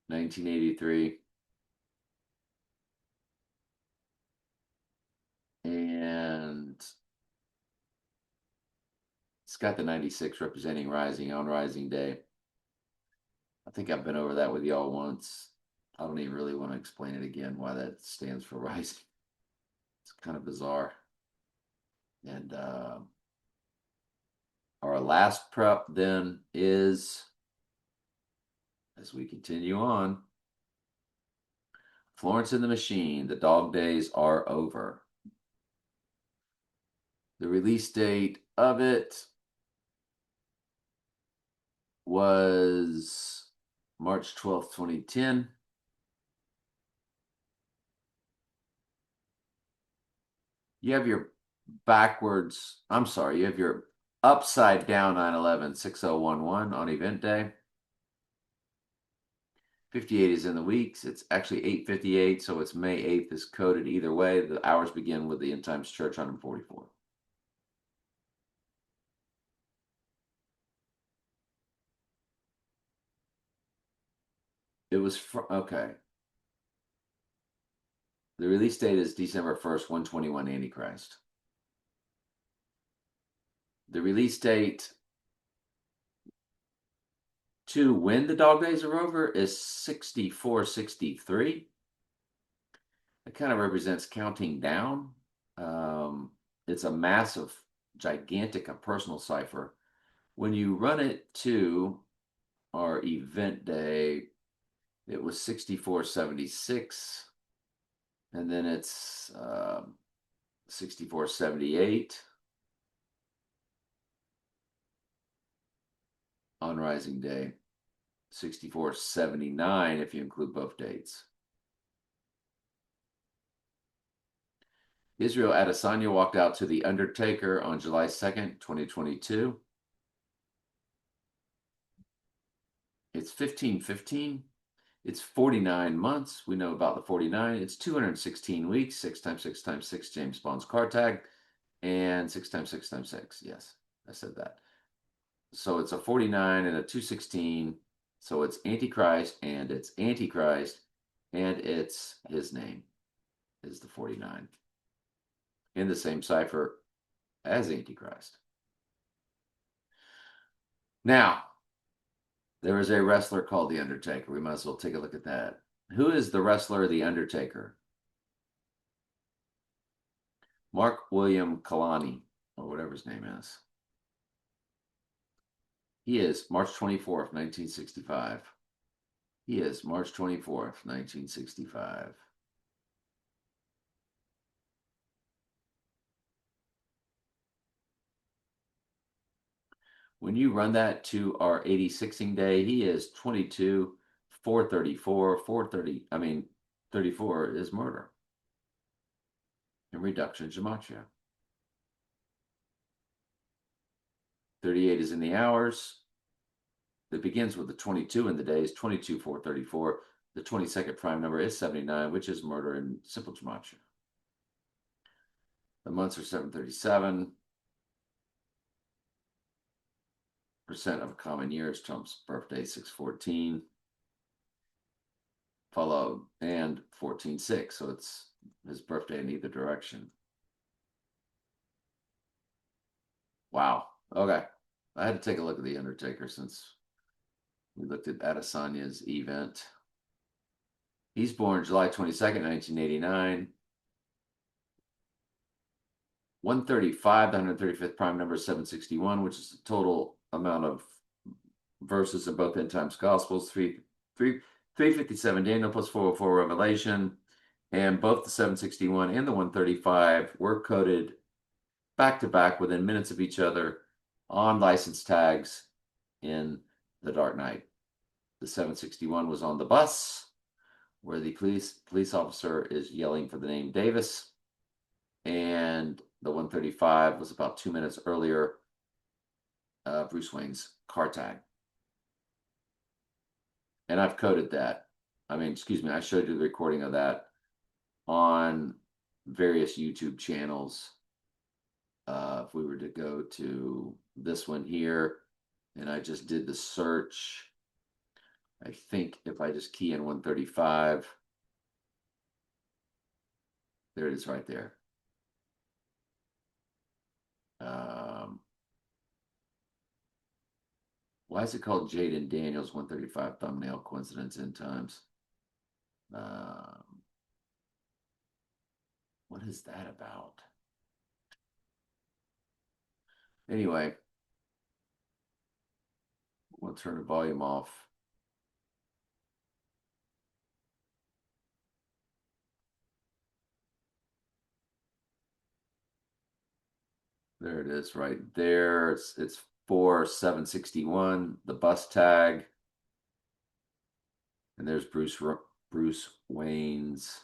1983. And it's got the 96 representing Rising on Rising Day. I think I've been over that with y'all once. I don't even really want to explain it again why that stands for Rising. It's kind of bizarre. And our last prep then is, as we continue on, Florence and the Machine. The dog days are over. The release date of it was March 12th, 2010. You have your backwards. I'm sorry, you have your upside down 9/11 6011 on event day. 58 is in the weeks. It's actually 8:58, so it's May 8th is coded either way. The hours begin with the end times church 144. It was okay. The release date is December 1st, 121 Antichrist. The release date to when the dog days are over is 6463. It kind of represents counting down. It's a massive, gigantic, a personal cipher. When you run it to our event day, it was 6476, and then it's 6478 on Rising Day, 6479 if you include both dates. Israel Adesanya walked out to The Undertaker on July 2nd, 2022. It's 1515. It's 49 months. We know about the 49. It's 216 weeks, 6 times 6 times 6 James Bond's card tag, and 6 times 6 times 6. Yes, I said that. So it's a 49 and a 216. So it's Antichrist and it's Antichrist and it's his name is the 49 in the same cipher as Antichrist. Now, there is a wrestler called The Undertaker. We might as well take a look at that. Who is the wrestler The Undertaker? Mark William Kalani, or whatever his name is. He is March 24th, 1965. He is March 24th, 1965. When you run that to our 86ing day, he is 22, 434, 430. I mean, 34 is murder and reduction gematria. 38 is in the hours. It begins with the 22 in the days, 22, 434. The 22nd prime number is 79, which is murder in simple gematria. The months are 737. Percent of a common year is Trump's birthday, 614. Followed and 14/6, so it's his birthday in either direction. Wow. Okay. I had to take a look at The Undertaker since we looked at Adesanya's event. He's born July 22nd, 1989. 135, the 135th prime number is 761, which is the total amount of verses in both end times gospels. 357 Daniel plus 404 Revelation. And both the 761 and the 135 were coded back to back within minutes of each other on license tags in the Dark Knight. The 761 was on the bus where the police officer is yelling for the name Davis, and the 135 was about 2 minutes earlier, Bruce Wayne's car tag. And I've coded that. I showed you the recording of that on various YouTube channels. If we were to go to this one here, and I just did the search, I think if I just key in 135, there it is right there. Why is it called Jaden Daniels 135 thumbnail coincidence end times? What is that about? Anyway, we'll turn the volume off. There it is right there. It's 4761, the bus tag. And there's Bruce Wayne's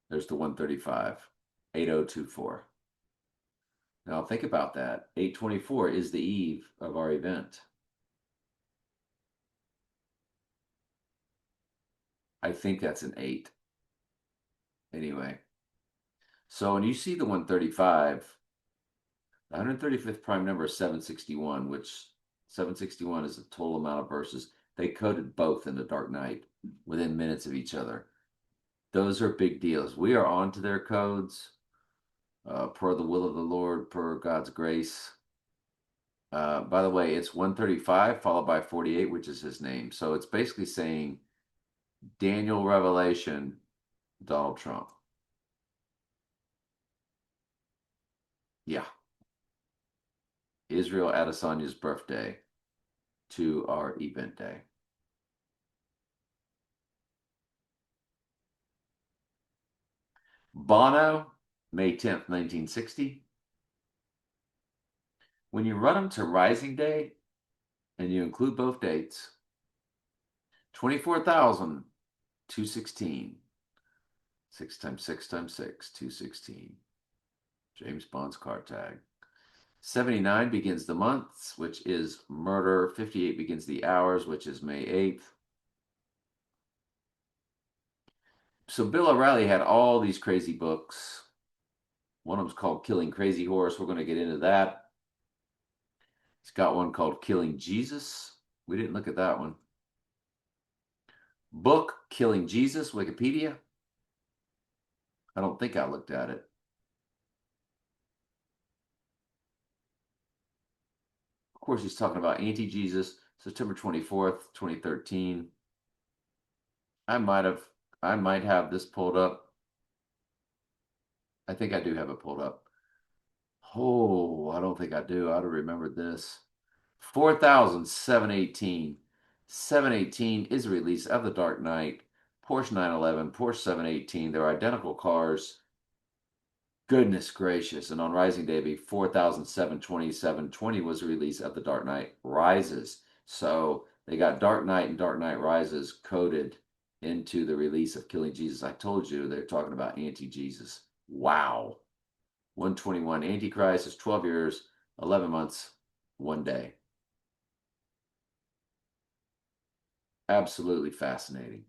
There's the 135, 8024. Now think about that. 824 is the eve of our event. I think that's an 8. Anyway, so when you see the 135, the 135th prime number is 761, which 761 is the total amount of verses. They coded both in the Dark Knight within minutes of each other. Those are big deals. We are on to their codes, per the will of the Lord, per God's grace. By the way, it's 135 followed by 48, which is his name. So it's basically saying Daniel Revelation, Donald Trump. Yeah. Israel Adesanya's birthday to our event day. Bono, May 10th, 1960. When you run them to Rising Day and you include both dates, 24,216. 6 times 6 times 6, 216. James Bond's car tag. 79 begins the months, which is murder. 58 begins the hours, which is May 8th. So Bill O'Reilly had all these crazy books. One of them's called Killing Crazy Horse. We're going to get into that. He's got one called Killing Jesus. We didn't look at that one. Book Killing Jesus, Wikipedia. I don't think I looked at it. Of course, he's talking about Anti-Jesus, September 24th, 2013. I might have this pulled up. I think I do have it pulled up. Oh, I don't think I do. I'd have remembered this. 4,718. 718 is a release of The Dark Knight. Porsche 911, Porsche 718. They're identical cars. Goodness gracious. And on Rising Day, 4,720 was a release of The Dark Knight Rises. So they got Dark Knight and Dark Knight Rises coded into the release of Killing Jesus. I told you they're talking about Anti-Jesus. Wow. 121 Antichrist is 12 years, 11 months, 1 day. Absolutely fascinating.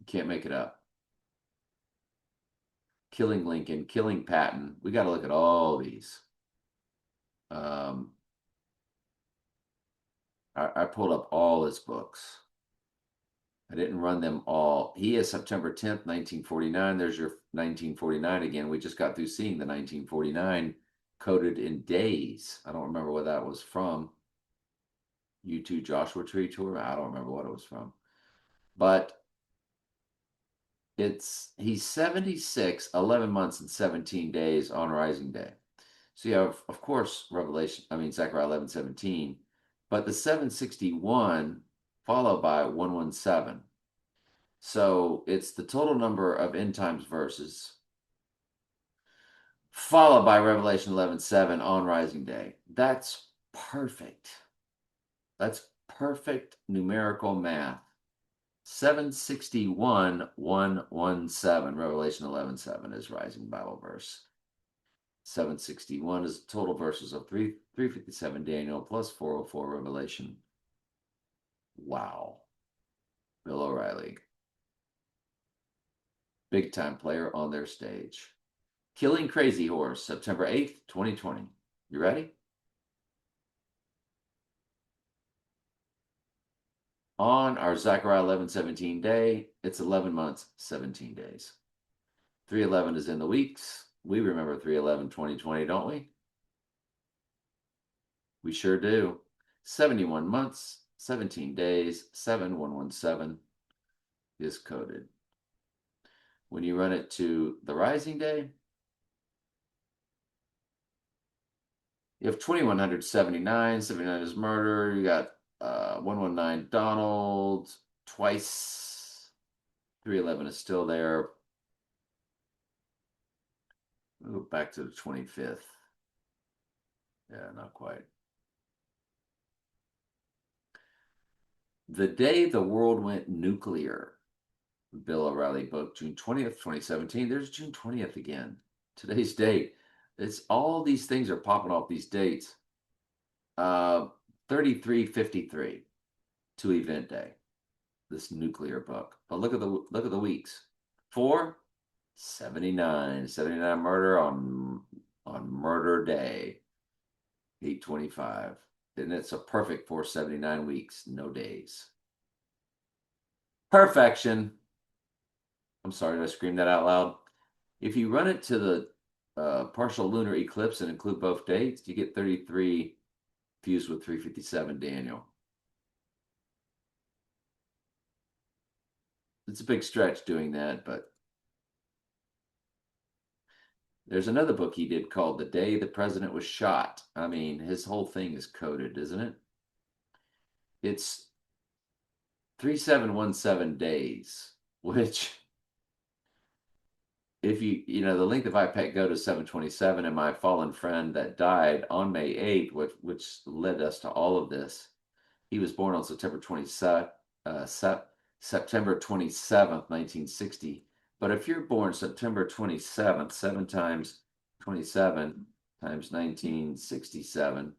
You can't make it up. Killing Lincoln, Killing Patton. We got to look at all these. I pulled up all his books. I didn't run them all. He is September 10th, 1949. There's your 1949 again. We just got through seeing the 1949 coded in days. I don't remember where that was from. U2 Joshua Tree Tour. I don't remember what it was from. But he's 76, 11 months and 17 days on Rising Day. So you have, of course, Zechariah 11:17, but the 761 followed by 117. So it's the total number of end times verses followed by Revelation 11:7 on Rising Day. That's perfect. That's perfect numerical math. 761 117, Revelation 11:7 is Rising Bible verse. 761 is total verses of 357 Daniel plus 404 Revelation. Wow. Bill O'Reilly. Big time player on their stage. Killing Crazy Horse, September 8th, 2020. You ready? On our Zechariah 11:17 day, it's 11 months, 17 days. 311 is in the weeks. We remember 311 2020, don't we? We sure do. 71 months, 17 days, 7117 is coded. When you run it to the Rising Day, you have 2179. 79 is murder. You got 119 Donald twice. 311 is still there. We'll go back to the 25th. Yeah, not quite. The day the world went nuclear. Bill O'Reilly book, June 20th, 2017. There's June 20th again. Today's date. It's all these things are popping off these dates. 3353 to event day. This nuclear book. But look at the weeks. 4, 79. 79 murder on murder day. 825. And it's a perfect 479 weeks, no days. Perfection. I'm sorry, did I scream that out loud? If you run it to the partial lunar eclipse and include both dates, you get 33 fused with 357, Daniel. It's a big stretch doing that, but there's another book he did called The Day the President Was Shot. I mean, his whole thing is coded, isn't it? It's 3717 days, which if the length of IPEC go to 727, and my fallen friend that died on May 8th, which led us to all of this. He was born on September 27th, September 27th, 1960. But if you're born September 27th, 7 times 27 times 1967,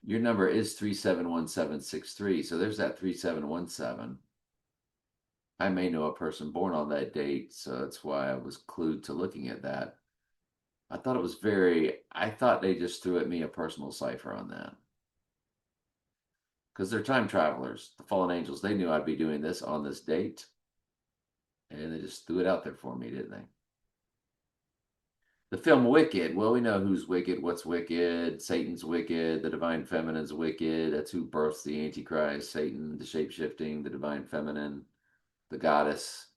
your number is 371763. So there's that 3717. I may know a person born on that date, so that's why I was clued to looking at that. I thought they just threw at me a personal cipher on that. Because they're time travelers. The fallen angels, they knew I'd be doing this on this date. And they just threw it out there for me, didn't they? The film Wicked. Well, we know who's wicked, what's wicked. Satan's wicked, the divine feminine's wicked. That's who births the Antichrist, Satan, the shape-shifting, the divine feminine, the goddess.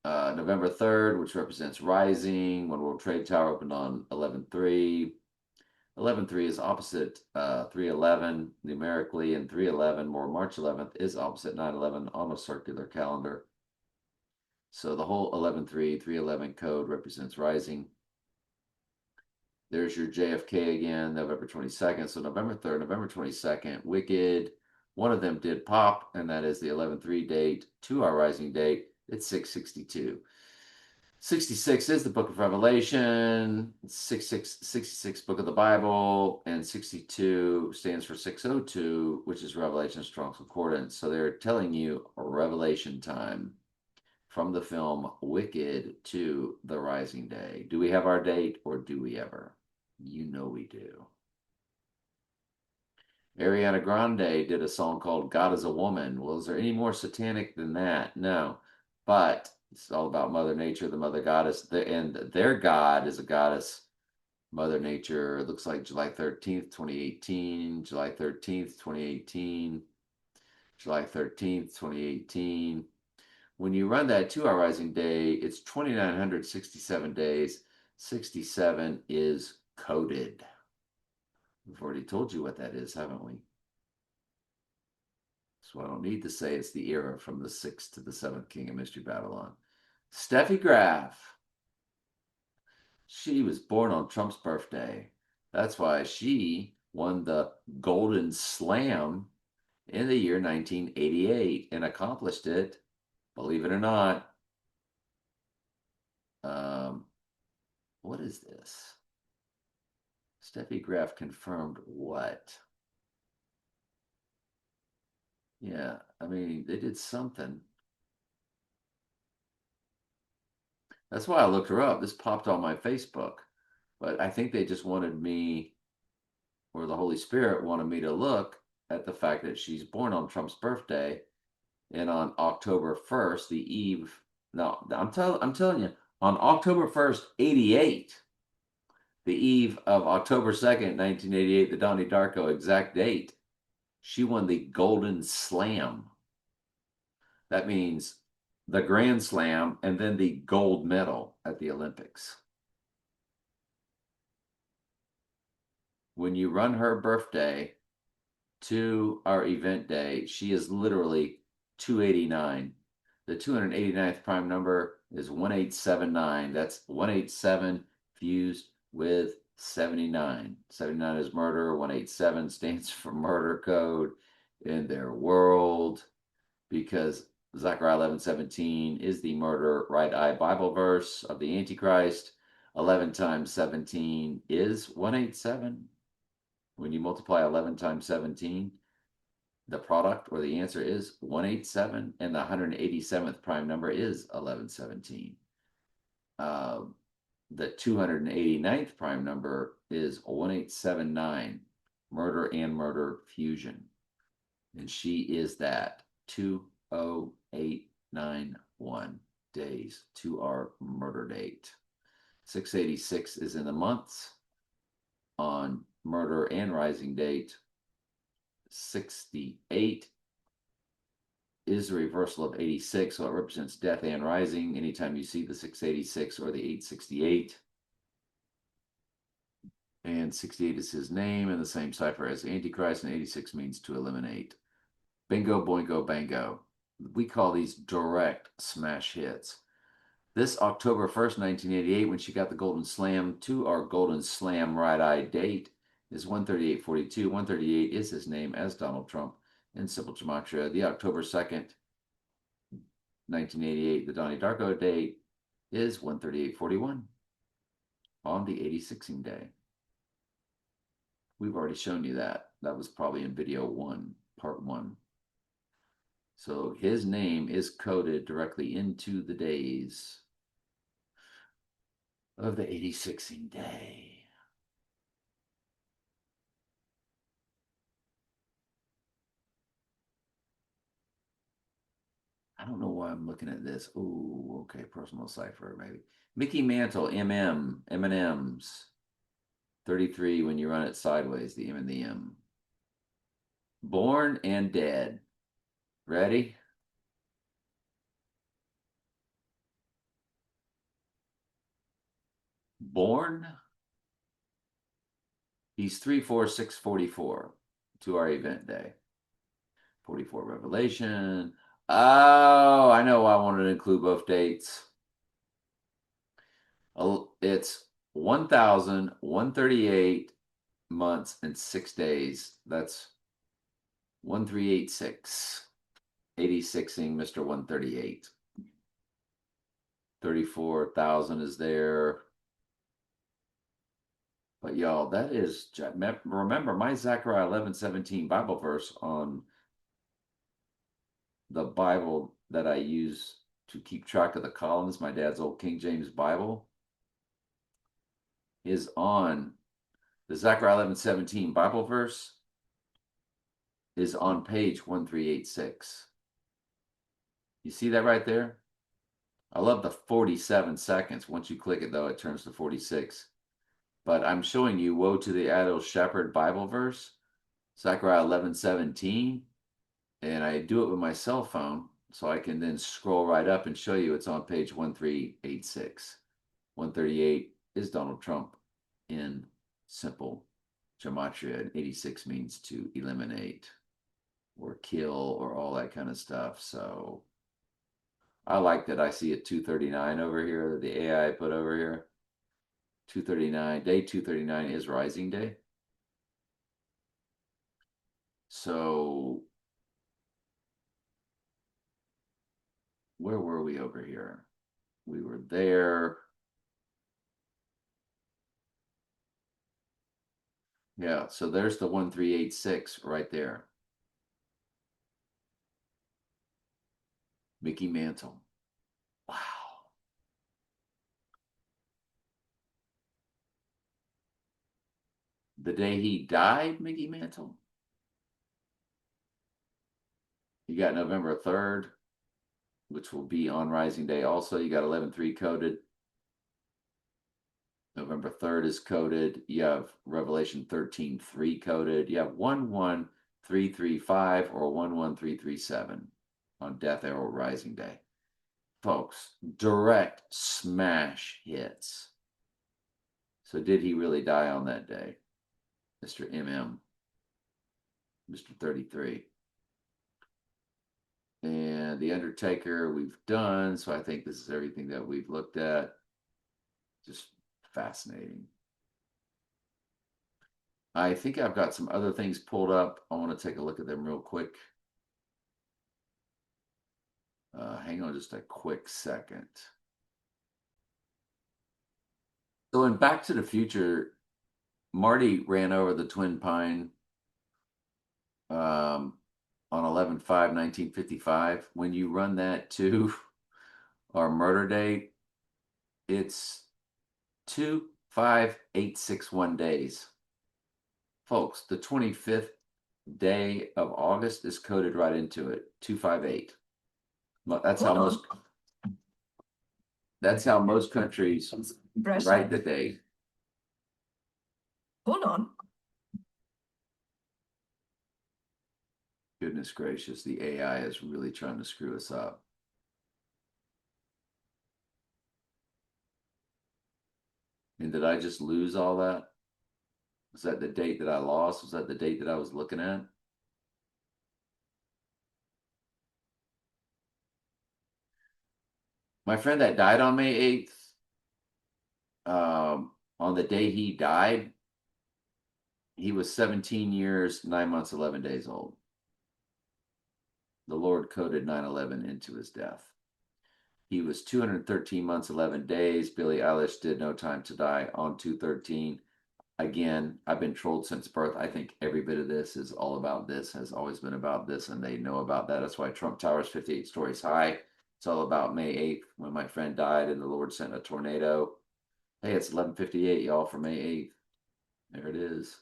November 3rd, which represents rising, when World Trade Tower opened on 11/3. 11/3 is opposite 3/11 numerically, and 3/11, or March 11th, is opposite 9/11 on a circular calendar. So the whole 11/3, 3/11 code represents rising. There's your JFK again, November 22nd. So November 3rd, November 22nd, Wicked. One of them did pop, and that is the 11/3 date to our rising date. It's 662. 66 is the book of Revelation, 66 book of the Bible, and 62 stands for 602, which is Revelation Strong's Concordance. So they're telling you a revelation time from the film Wicked to the rising day. Do we have our date, or do we ever? You know we do. Ariana Grande did a song called God is a Woman. Well, is there any more satanic than that? No. But it's all about Mother Nature, the Mother Goddess, and their God is a goddess, Mother Nature. It looks like July 13th, 2018, July 13th, 2018, July 13th, 2018. When you run that 2-hour rising day, it's 2,967 days. 67 is coded. We've already told you what that is, haven't we? So I don't need to say it's the era from the 6th to the 7th king of Mystery Babylon. Steffi Graf. She was born on Trump's birthday. That's why she won the Golden Slam in the year 1988 and accomplished it, believe it or not. What is this? Steffi Graf confirmed what? Yeah, I mean, they did something. That's why I looked her up. This popped on my Facebook. But I think they just wanted me, or the Holy Spirit wanted me to look at the fact that she's born on Trump's birthday. And on October 1st, the eve, no, I'm telling you, on October 1st, 88, the eve of October 2nd, 1988, the Donnie Darko exact date, she won the Golden Slam. That means the Grand Slam and then the gold medal at the Olympics. When you run her birthday to our event day, she is literally 289. The 289th prime number is 1879. That's 187 fused with 79. 79 is murder. 187 stands for murder code in their world, because Zechariah 11:17 is the murder right eye Bible verse of the Antichrist. 11 times 17 is 187. When you multiply 11 times 17, the product or the answer is 187, and the 187th prime number is 1117. The 289th prime number is 1879, murder and murder fusion. And she is that 20891 days to our murder date. 686 is in the months on murder and rising date. 68 is the reversal of 86, so it represents death and rising anytime you see the 686 or the 868. And 68 is his name in the same cipher as Antichrist, and 86 means to eliminate. Bingo, boingo, bango. We call these direct smash hits. This October 1st, 1988, when she got the Golden Slam to our Golden Slam right eye date, is 138.42. 138 is his name as Donald Trump in simple gematria. The October 2nd, 1988, the Donnie Darko date is 138.41 on the 86ing day. We've already shown you that. That was probably in video 1, part 1. So his name is coded directly into the days of the 86ing day. I don't know why I'm looking at this. Oh, okay, personal cipher, maybe. Mickey Mantle, M&M's. 33 when you run it sideways, the M and the M. Born and dead. Ready? Born. He's 34644 to our event day. 44 Revelation. Oh, I know why I wanted to include both dates. It's 1,138 months and 6 days. That's 1386. 86ing Mr. 138. 34,000 is there. But y'all, that is, remember my Zechariah 11:17 Bible verse on the Bible that I use to keep track of the columns, my dad's old King James Bible, is on the Zechariah 11:17 Bible verse is on page 1386. You see that right there? I love the 47 seconds. Once you click it, though, it turns to 46. But I'm showing you Woe to the Idle Shepherd Bible verse, Zechariah 11:17, and I do it with my cell phone, so I can then scroll right up and show you it's on page 1386. 138 is Donald Trump in simple gematria, and 86 means to eliminate or kill or all that kind of stuff. So I like that I see a 239 over here, the AI put over here. 239, day 239 is rising day. So where were we over here? We were there. Yeah, so there's the 1386 right there. Mickey Mantle. Wow. The day he died, Mickey Mantle. You got November 3rd, which will be on Rising Day also. You got 11.3 coded. November 3rd is coded. You have Revelation 13.3 coded. You have 11335 or 11337 on Death Arrow Rising Day. Folks, direct smash hits. So did he really die on that day? Mr. MM, Mr. 33. And The Undertaker we've done, so I think this is everything that we've looked at. Just fascinating. I think I've got some other things pulled up. I want to take a look at them real quick. Hang on just a quick second. So in Back to the Future, Marty ran over the Twin Pine on 11/5/1955. When you run that to our murder date, it's 25861 days. Folks, the 25th day of August is coded right into it. 258. That's how most countries write the date. Hold on. Goodness gracious, the AI is really trying to screw us up. And did I just lose all that? Was that the date that I lost? Was that the date that I was looking at? My friend that died on May 8th, on the day he died, he was 17 years, 9 months, 11 days old. The Lord coded 9/11 into his death. He was 213 months, 11 days. Billie Eilish did No Time to Die on 213. Again, I've been trolled since birth. I think every bit of this is all about this, has always been about this, and they know about that. That's why Trump Tower's 58 stories high. It's all about May 8th when my friend died and the Lord sent a tornado. Hey, it's 11:58, y'all, for May 8th. There it is.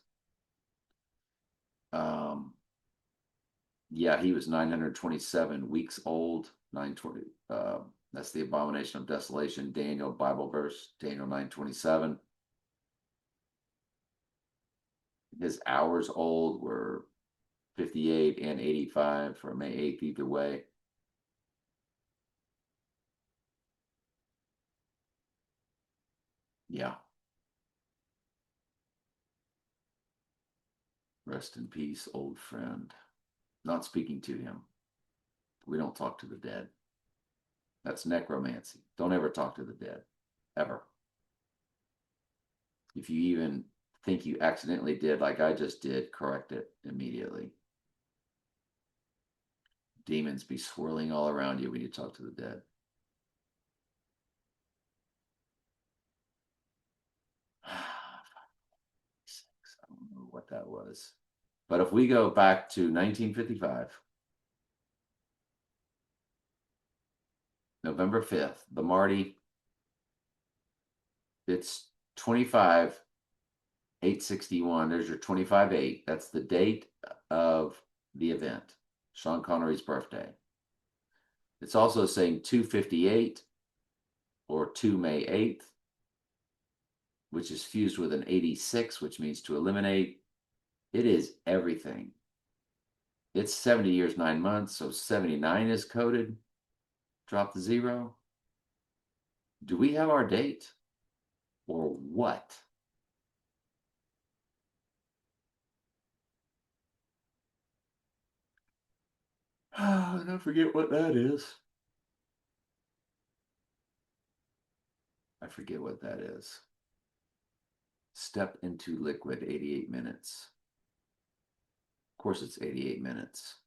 Yeah, he was 927 weeks old. 920. That's the abomination of desolation. Daniel Bible verse, Daniel 9:27. His hours old were 58 and 85 for May 8th, either way. Yeah. Rest in peace, old friend. Not speaking to him. We don't talk to the dead. That's necromancy. Don't ever talk to the dead. Ever. If you even think you accidentally did, like I just did, correct it immediately. Demons be swirling all around you when you talk to the dead. I don't know what that was. But if we go back to 1955, November 5th, the Marty, it's 25/8/61. There's your 25/8. That's the date of the event, Sean Connery's birthday. It's also saying 258 or 2 May 8th, which is fused with an 86, which means to eliminate. It is everything. It's 70 years, 9 months, so 79 is coded. Drop the zero. Do we have our date or what? Oh, don't forget what that is. I forget what that is. Step into liquid, 88 minutes. Of course, it's 88 minutes.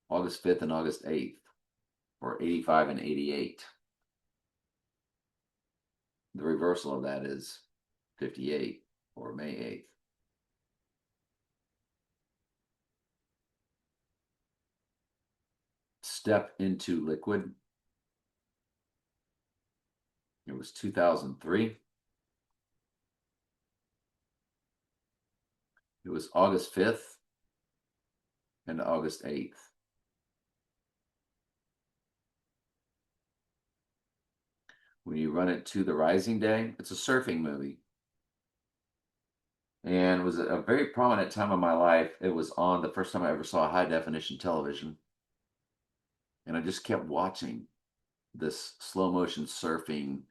August 5th and August 8th, or 85 and 88. The reversal of that is 58 or May 8th. Step into liquid. It was 2003. It was August 5th and August 8th. When you run it to the rising day, it's a surfing movie. And was a very prominent time of my life. It was on the first time I ever saw high definition television. And I just kept watching this slow motion surfing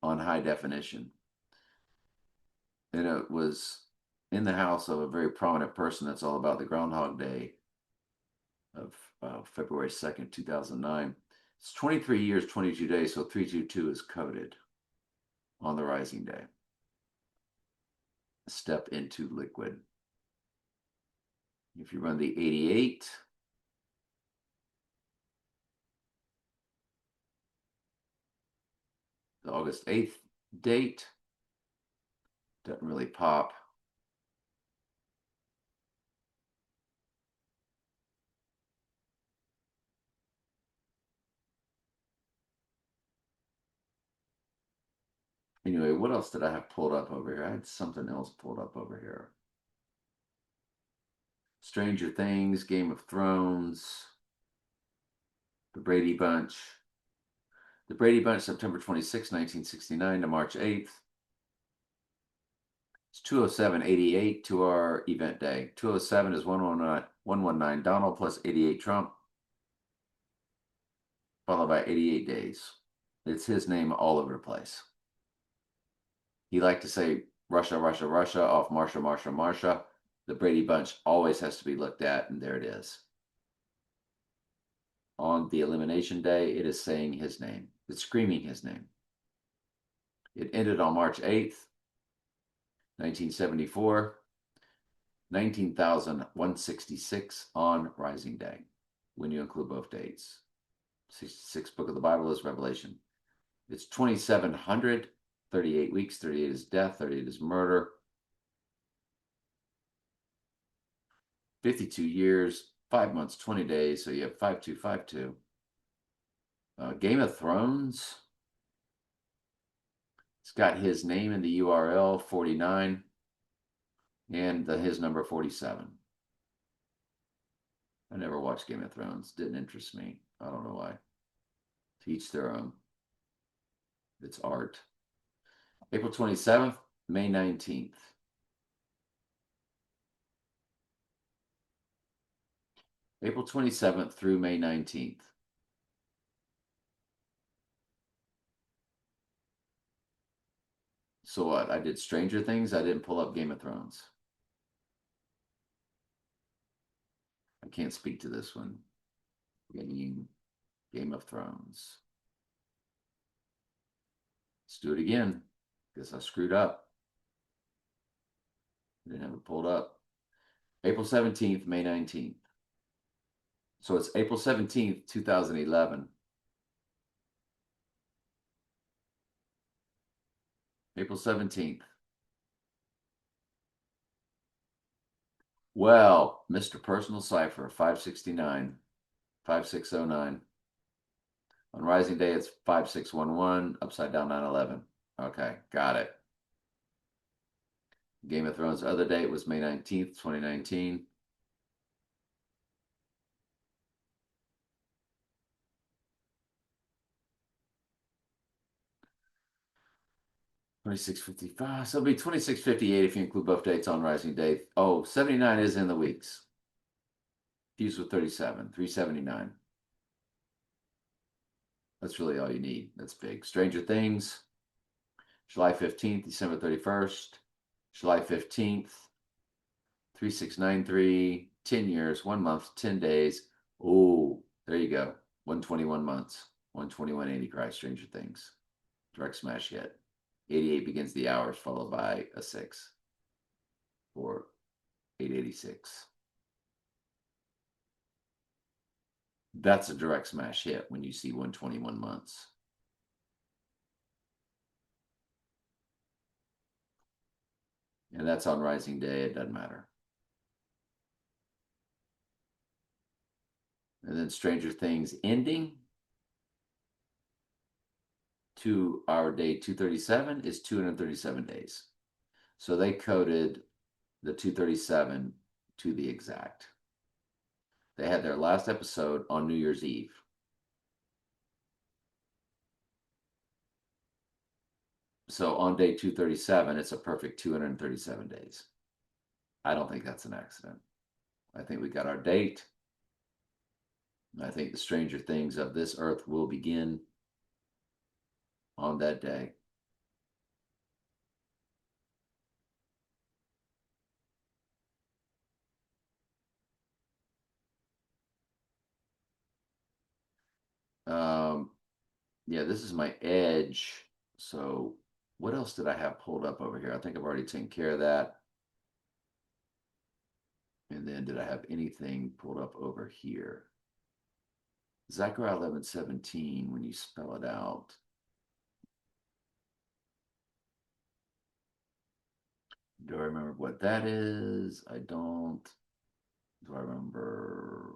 on high definition. And it was in the house of a very prominent person that's all about the Groundhog Day of February 2nd, 2009. It's 23 years, 22 days, so 322 is coded on the rising day. Step into liquid. If you run the 88, the August 8th date. Doesn't really pop. Anyway, what else did I have pulled up over here? I had something else pulled up over here. Stranger Things, Game of Thrones, The Brady Bunch. The Brady Bunch, September 26, 1969 to March 8th. It's 207.88 to our event day. 207 is 119 Donald plus 88 Trump, followed by 88 days. It's his name all over the place. He liked to say Russia, Russia, Russia off Marsha, Marsha, Marsha. The Brady Bunch always has to be looked at, and there it is. On the elimination day, it is saying his name. It's screaming his name. It ended on March 8th, 1974. 19,166 on Rising Day, when you include both dates. 66th book of the Bible is Revelation. It's 2,700, 38 weeks, 38 is death, 38 is murder. 52 years, 5 months, 20 days, so you have 5252. Game of Thrones. It's got his name in the URL, 49, and his number, 47. I never watched Game of Thrones. Didn't interest me. I don't know why. To each their own. It's art. April 27th, May 19th. April 27th through May 19th. So what? I did Stranger Things. I didn't pull up Game of Thrones. I can't speak to this one. Game of Thrones. Let's do it again. Guess I screwed up. I didn't have it pulled up. April 17th, May 19th. So it's April 17th, 2011. April 17th. Well, Mr. Personal Cipher, 569, 5609. On Rising Day, it's 5611, upside down 911. Okay, got it. Game of Thrones other date was May 19th, 2019. $26.55. So it'll be $26.58 if you include both dates on Rising Day. Oh, 79 is in the weeks. Fused with 37, 379. That's really all you need. That's big. Stranger Things, July 15th, December 31st, July 15th, 3693, 10 years, 1 month, 10 days. Oh, there you go. 121 months, 121 Antichrist, Stranger Things. Direct smash hit. 88 begins the hours, followed by a 6 for 886. That's a direct smash hit when you see 121 months. And that's on Rising Day. It doesn't matter. And then Stranger Things ending to our day 237 is 237 days. So they coded the 237 to the exact. They had their last episode on New Year's Eve. So on day 237, it's a perfect 237 days. I don't think that's an accident. I think we got our date. I think the stranger things of this earth will begin on that day. Yeah, this is my edge. So what else did I have pulled up over here? I think I've already taken care of that. And then did I have anything pulled up over here? Zechariah 11:17, when you spell it out, Do I remember what that is? I don't. Do I remember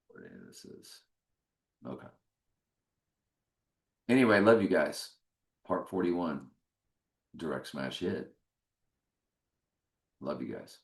what this is? Okay. Anyway, love you guys. Part 41. Direct smash hit. Love you guys.